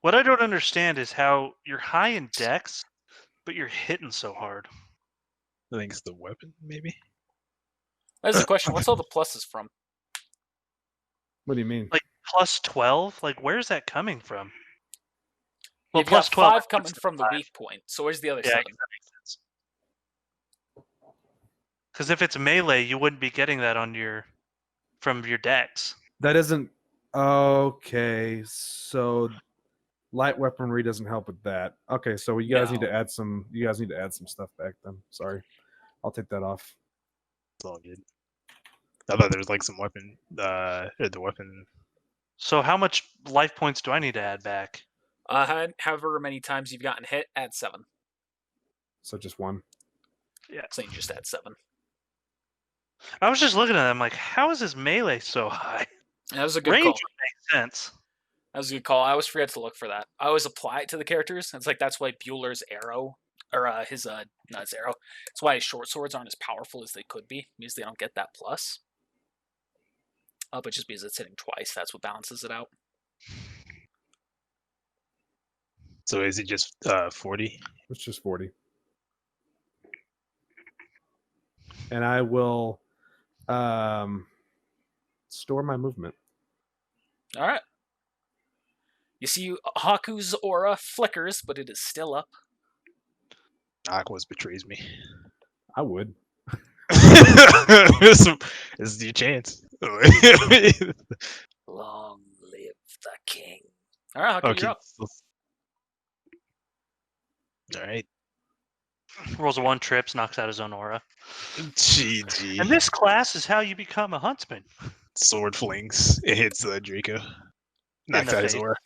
What I don't understand is how you're high in dex, but you're hitting so hard. I think it's the weapon, maybe. That's the question. What's all the pluses from? What do you mean? Like plus 12? Like where's that coming from? Well, You've plus got 12 5 coming from the 5. weak point. So where's the other Yeah, I 7? guess that makes sense. Because if it's melee, you wouldn't be getting that on from your dex. That isn't okay. So light weaponry doesn't help with that. Okay, so you guys need to No. add some. You guys need to add some stuff back then. Sorry, I'll take that off. It's all good. I thought there was like some weapon. Or the weapon. So how much life points do I need to add back? However many times you've gotten hit, add 7. So just one. So you just add 7. I was just looking at them like, how is his melee so high? That was a good Range call. would make sense. That was a good call. I always forget to look for that. I always apply it to the characters. It's like that's why Bueller's arrow, or not his arrow. It's why his short swords aren't as powerful as they could be, because they don't get that plus. But just because it's hitting twice, that's what balances it out. So is it just 40? It's just 40. And I will store my movement. All right. You see Haku's aura flickers, but it is still up. Aquas betrays me. I would. This is your chance. Long live the king. All right, Haku, Okay. you're up. All right. Rolls a 1, trips, knocks out his own aura. GG. And this class is how you become a huntsman. Sword flings. It hits Draco. Knocks the out his face. aura.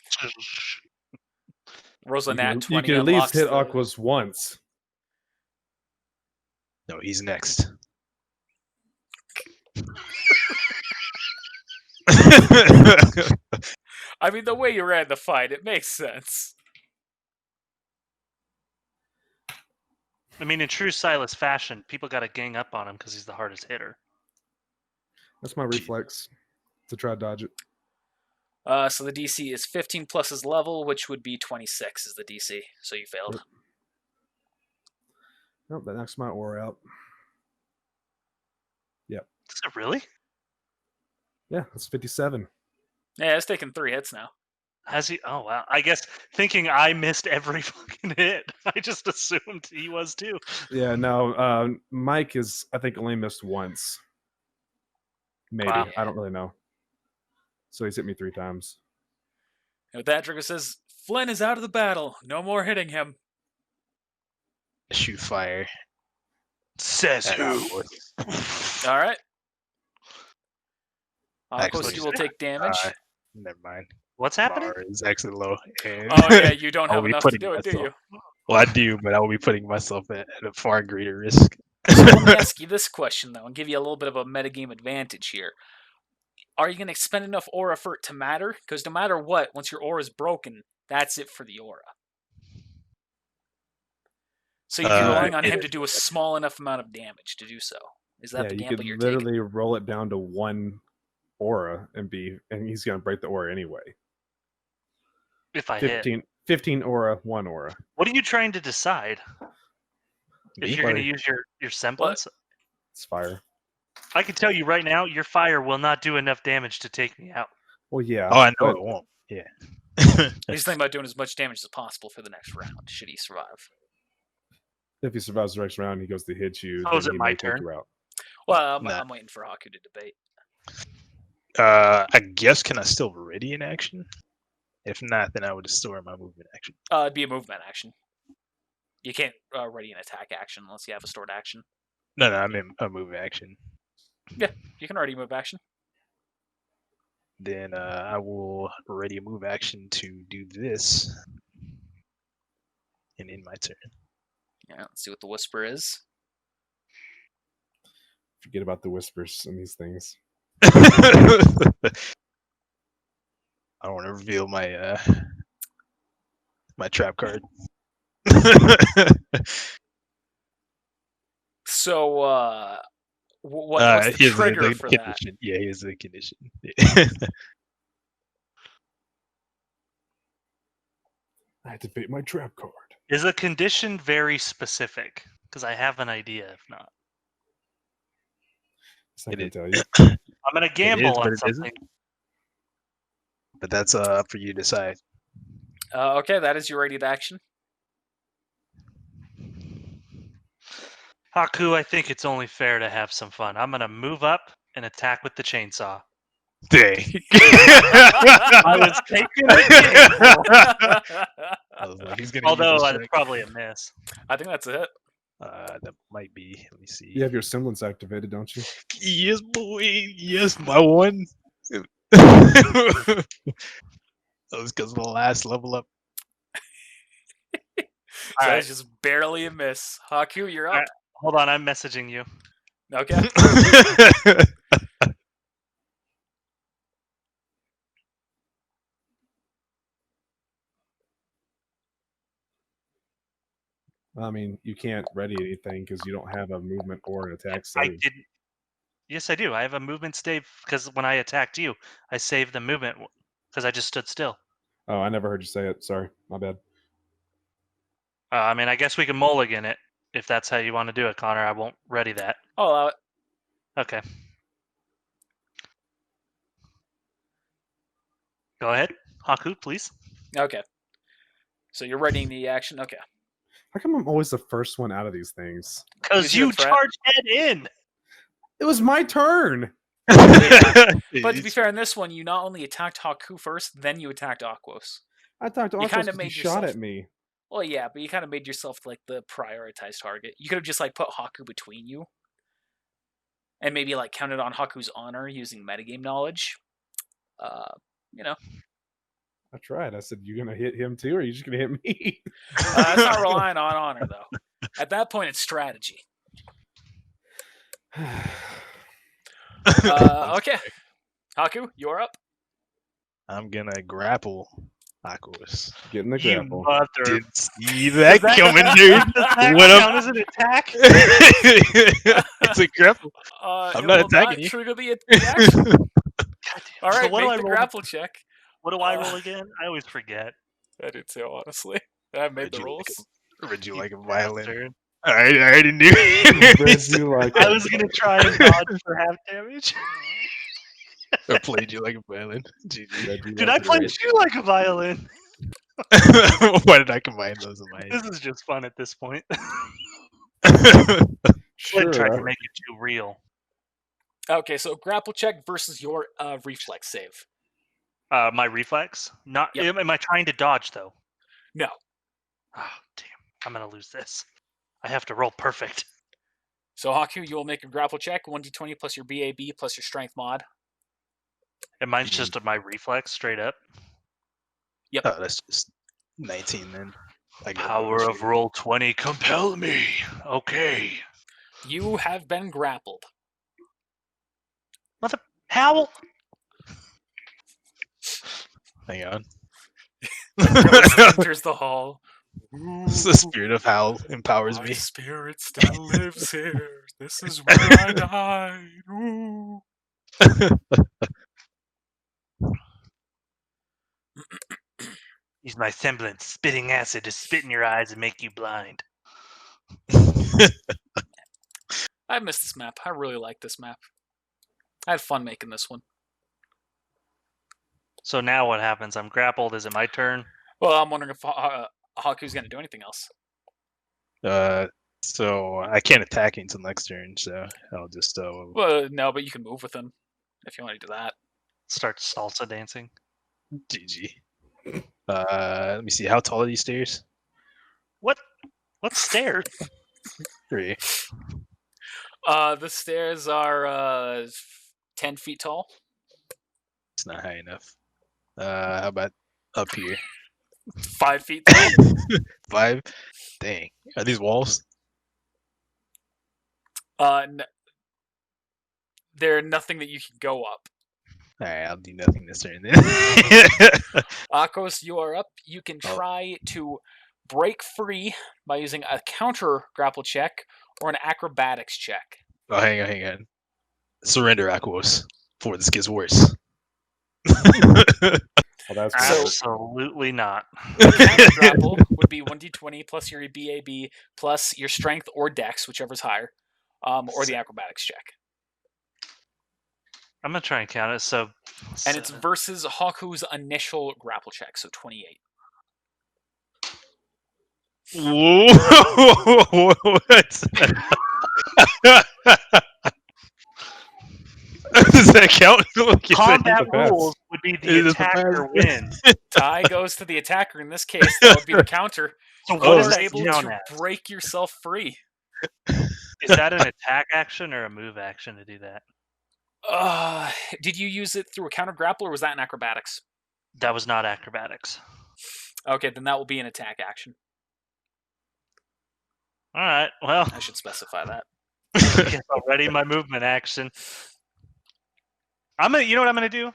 Rolls a You nat can, 20. you can at least unlocks hit the- Aquas once. No, he's next. I mean, the way you ran the fight, it makes sense. I mean, in true Silas fashion, people got to gang up on him because he's the hardest hitter. That's my reflex to try to dodge it. So the DC is 15 plus his level, which would be 26 is the DC. So you failed. Yep. Nope, that knocks my aura out. Is it really? Yeah, that's 57. Yeah, it's taken 3 hits now. Has he? Oh, wow. I guess thinking I missed every fucking hit, I just assumed he was too. Yeah, no, Mike is, I think, only missed once. Maybe. Wow. I don't really know. So he's hit me 3 times. And with that, Draco says, Flynn is out of the battle. No more hitting him. Shoot fire. Says at who? Aquas. All right. Actually, you will take damage. never mind. What's happening? Bar is actually low. And Oh yeah, you don't I will have be enough to putting do it, do you? Well, I do, but I will be putting myself at a far greater risk. So let me ask you this question though, and give you a little bit of a metagame advantage here. Are you going to expend enough aura for it to matter? Because no matter what, once your aura is broken, that's it for the aura. So you'd be relying on him to do a small enough amount of damage to do so. Is that the you gamble could you're literally taking? roll it down to 1 aura and he's gonna break the aura anyway. If I hit. 15 aura, 1 aura. What are you trying to decide? Me? If you're going to use your semblance? It's fire. I can tell you right now, your fire will not do enough damage to take me out. Well, yeah. Oh, I know it won't. Yeah. He's thinking about doing as much damage as possible for the next round, should he survive. If he survives the next round, he goes to hit you. Oh, is then it he my may take turn? you out. Well, Nah. I'm waiting for Haku to debate. I guess, can I still ready an action? If not, then I would store my movement action. It'd be a movement action. You can't ready an attack action unless you have a stored action. No, I mean a move action. Yeah, you can already move action. Then I will ready a move action to do this. And in my turn. Yeah, let's see what the whisper is. Forget about the whispers and these things. I don't want to reveal my my trap card. So, what's the trigger for that? Condition. Yeah, here's the condition. I activate my trap card. Is a condition very specific? Because I have an idea, if not. It's not It gonna is. tell you. I'm going to gamble but on it isn't. something. But that's up for you to decide. Okay, that is your ready action. Haku, I think it's only fair to have some fun. I'm going to move up and attack with the chainsaw. Dang. I was taking a gamble. I was like, he's gonna Although use that's strike. probably a miss. I think that's it. That might be. Let me see. You have your semblance activated, don't you? Yes, boy. Yes, my one. That was because of the last level up. So Alright. that's just barely a miss. Haku, you're up. Alright. Hold on, I'm messaging you. Okay. I mean, you can't ready anything because you don't have a movement or an attack I save. didn't. Yes, I do. I have a movement save because when I attacked you, I saved the movement because I just stood still. Oh, I never heard you say it. Sorry, my bad. I mean, I guess we can mulligan it if that's how you want to do it, Connor. I won't ready that. I'll allow it. Okay. Go ahead, Haku, please. Okay. So you're readying the action. Okay. How come I'm always the first one out of these things? Because you're you the threat. charge head in. It was my turn. But to be fair, in this one, you not only attacked Haku first, then you attacked Aquos. I talked to You Arthur kinda because he made shot yourself- at me. Well, yeah, but you kind of made yourself like the prioritized target. You could have just like put Haku between you, and maybe like counted on Haku's honor using metagame knowledge. You know, I tried. I said, "You gonna hit him too, or are you just gonna hit me?" it's not relying on honor though. At that point, it's strategy. Okay, Haku, you're up. I'm gonna grapple Aquos. Get in the You grapple. mother. Didn't see that coming, dude. Does that What up? count as an attack? It's a grapple. I'm not attacking you. Trigger the action. God damn. All right, So what do I make the roll? grapple check. What do I roll again? I always forget. I do too, honestly. I made Read the you rules. Read you You like a violin. bastard. I already knew. Read you like I a- was gonna try and dodge for half damage. I played you like a violin. GG. read you Dude, like I a- played you like a violin. Why did I combine those in my This is just fun at this point. head? Flynn tried to Sure. make it too real. Okay, so grapple check versus your reflex save. My reflex? Not. Yep. Am I trying to dodge though? No. Oh damn! I'm gonna lose this. I have to roll perfect. So Haku, you will make a grapple check, 1d20 plus your BAB plus your strength mod. And mine's just my reflex, straight up. Oh, that's just 19 then. I get a Power bonus of for roll 20, compel me. Okay. You have been grappled. Howl. Hang on. Ghost enters the hall. The spirit of Howl empowers My me. spirit still lives here. This is where I died. Ooh. Use my semblance, spitting acid to spit in your eyes and make you blind. I missed this map. I really like this map. I had fun making this one. So now what happens? I'm grappled. Is it my turn? Well, I'm wondering if Haku's going to do anything else. So I can't attack until next turn, so I'll just Well, no, but you can move with him if you want to do that. Start salsa dancing. GG. Let me see. How tall are these stairs? What stairs? 3. The stairs are 10 feet tall. It's not high enough. How about up here? 5 feet tall. 5? Dang. Are these walls? They're nothing that you can go up. Alright, I'll do nothing this turn then. Akos, you are up. You can try to break free by using a counter grapple check or an acrobatics check. Oh, hang on. Surrender, Aquos, before this gets worse. Well, that's gonna work. Absolutely not. Counter grapple would be 1d20 plus your BAB plus your strength or dex, whichever's higher, or the acrobatics check. I'm gonna try and count it. So, And it's versus Haku's initial grapple check, so 28. What? Does that count? combat depends. rules would be It the depends. attacker wins. Tie goes to the attacker in this case. That would be the counter. So You what are is that able count to as? break yourself free. Is that an attack action or a move action to do that? Did you use it through a counter grapple or was that in acrobatics? That was not acrobatics. Okay, then that will be an attack action. All right. Well, I should specify that. I guess I'll ready my movement action. You know what I'm gonna do?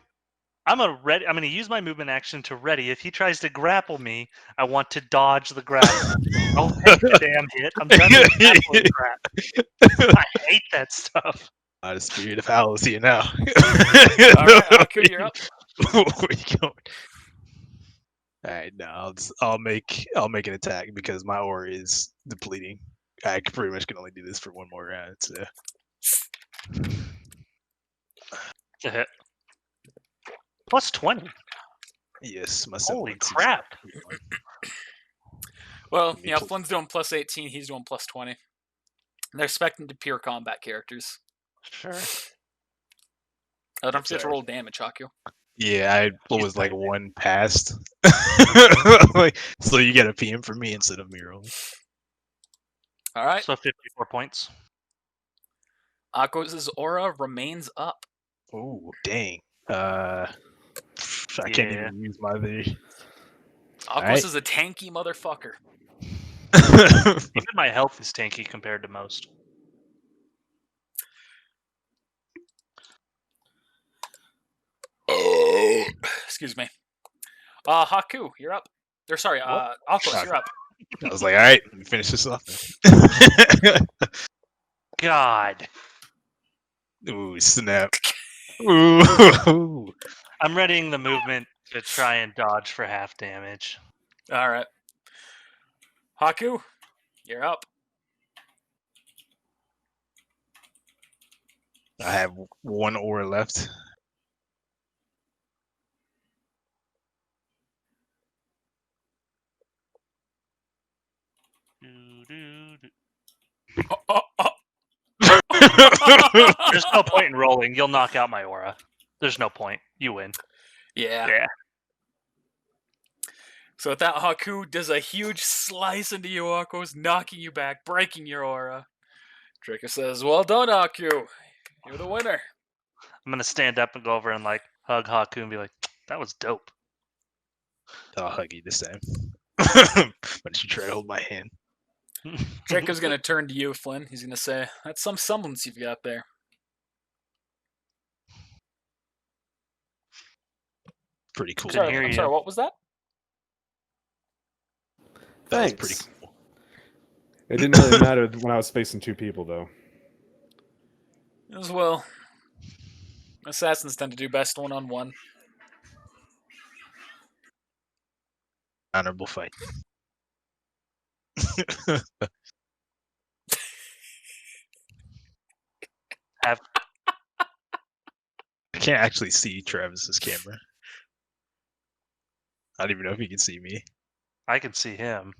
I'm gonna use my movement action to ready. If he tries to grapple me, I want to dodge the grapple. Don't take the damn hit. I'm done with grappling crap. I hate that stuff. The spirit of Howl is here now. Alright, Haku, you're up. Where you going? Alright, no, I'll make an attack because my aura is depleting. I pretty much can only do this for one more round. So. It's a hit. Plus 20. Yes, my Holy semblance is- crap. Well, yeah, Flynn's doing plus 18, he's doing plus 20. They're expecting to pure combat characters. Sure. I don't have to roll damage, Haku. Yeah, I was like one past. Like, so you get a PM for me instead of me rolling. Alright, So 54 points. Akos' aura remains up. Oh, dang. I can't Yeah. even use my V. Akos Alright. is a tanky motherfucker. Even my health is tanky compared to most. Excuse me. Haku, you're up. Or sorry, Akos, you're up. I was like, all right, let me finish this off then. God. Ooh, snap. Ooh. I'm readying the movement to try and dodge for half damage. Alright. Haku, you're up. I have one aura left. There's no point in rolling. You'll knock out my aura. There's no point. You win. Yeah. Yeah. So with that, Haku does a huge slice into you, Akos, knocking you back, breaking your aura. Draco says, well done, Haku. You're the winner. I'm gonna stand up and go over and hug Haku and be like, "That was dope." I'll hug you this time. Why don't you try to hold my hand? Draco's gonna turn to you, Flynn. He's gonna say, "That's some semblance you've got there." Pretty cool. Couldn't hear I'm you. sorry, what was that? That was Thanks. pretty cool. It didn't really matter when I was facing two people, though. As well. Assassins tend to do best one-on-one. Honorable fight. Have I can't actually see Travis's camera. I don't even know if he can see me. I can see him.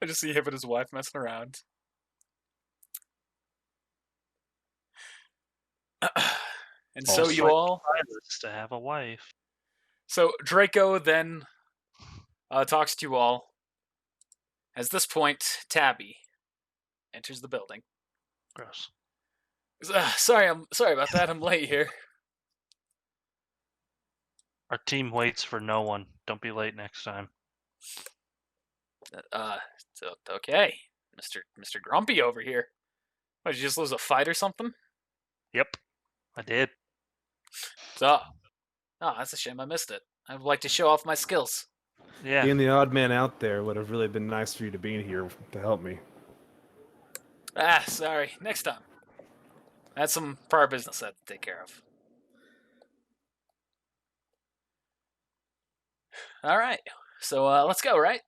I just see him and his wife messing around. And so Also, you all... Silas to have a wife. So Draco then talks to you all. At this point, Tabby enters the building. Gross. Sorry about that. I'm late here. Our team waits for no one. Don't be late next time. Okay, Mr. Grumpy over here. What, did you just lose a fight or something? Yep, I did. Oh, that's a shame. I missed it. I would like to show off my skills. Yeah. Being the odd man out there would have really been nice for you to be here to help me. Sorry. Next time. I had some prior business I had to take care of. All right. So let's go, right?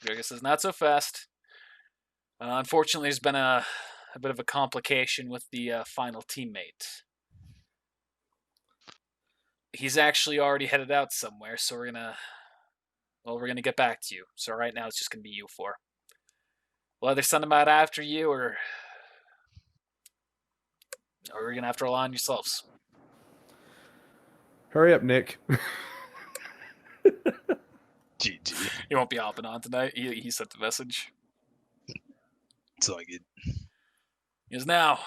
Draco says, not so fast. Unfortunately, there's been a bit of a complication with the final teammate. He's actually already headed out somewhere, so we're gonna get back to you. So right now, it's just gonna be you four. We'll either send him out after you, or we're gonna have to rely on yourselves. Hurry up, Nick. GG. He won't be hopping on tonight. He sent the message. It's all good. Is now.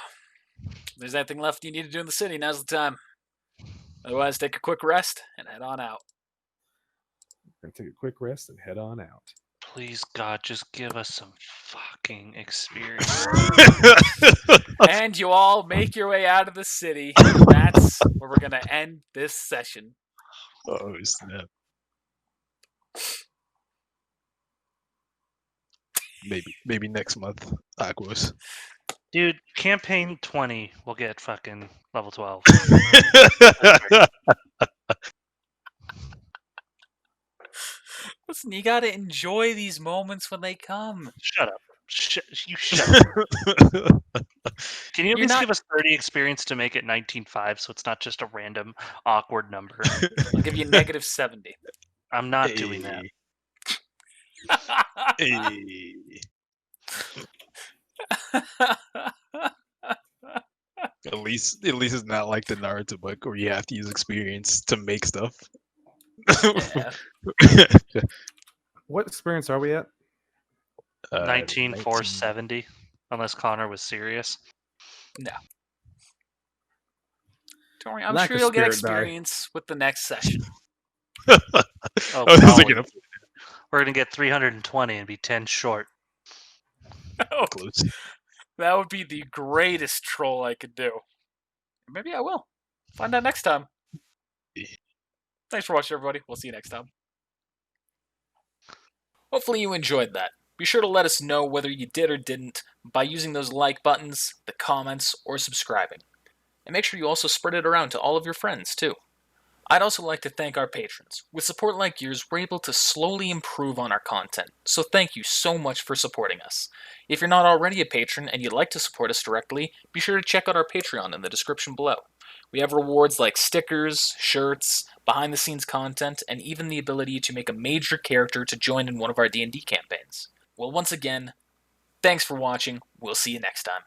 If there's anything left you need to do in the city, now's the time. Otherwise, take a quick rest and head on out. We're gonna take a quick rest and head on out. Please, God, just give us some fucking experience. And you all make your way out of the city. That's where we're gonna end this session. Oh snap. Maybe next month, Aquos. Dude, campaign 20 will get fucking level 12. Listen, you gotta enjoy these moments when they come. Shut up. You shut up. Can you at You're least not- give us 30 experience to make it 19.5 so it's not just a random awkward number? I'll give you negative 70. I'm not doing that. Hey. At least it's not like the Naruto book where you have to use experience to make stuff. Yeah. What experience are we at? 19,470, unless Connor was serious. Don't worry, I'm Lack sure of you'll get spirit die. experience with the next session. Oh, I was golly. thinking of We're going to get 320 and be 10 short. Oh, close. that would be the greatest troll I could do. Maybe I will. Find out next time. Thanks for watching, everybody. We'll see you next time. Hopefully you enjoyed that. Be sure to let us know whether you did or didn't by using those like buttons, the comments, or subscribing. And make sure you also spread it around to all of your friends, too. I'd also like to thank our patrons. With support like yours, we're able to slowly improve on our content, so thank you so much for supporting us. If you're not already a patron and you'd like to support us directly, be sure to check out our Patreon in the description below. We have rewards like stickers, shirts, behind-the-scenes content, and even the ability to make a major character to join in one of our D&D campaigns. Well, once again, thanks for watching. We'll see you next time.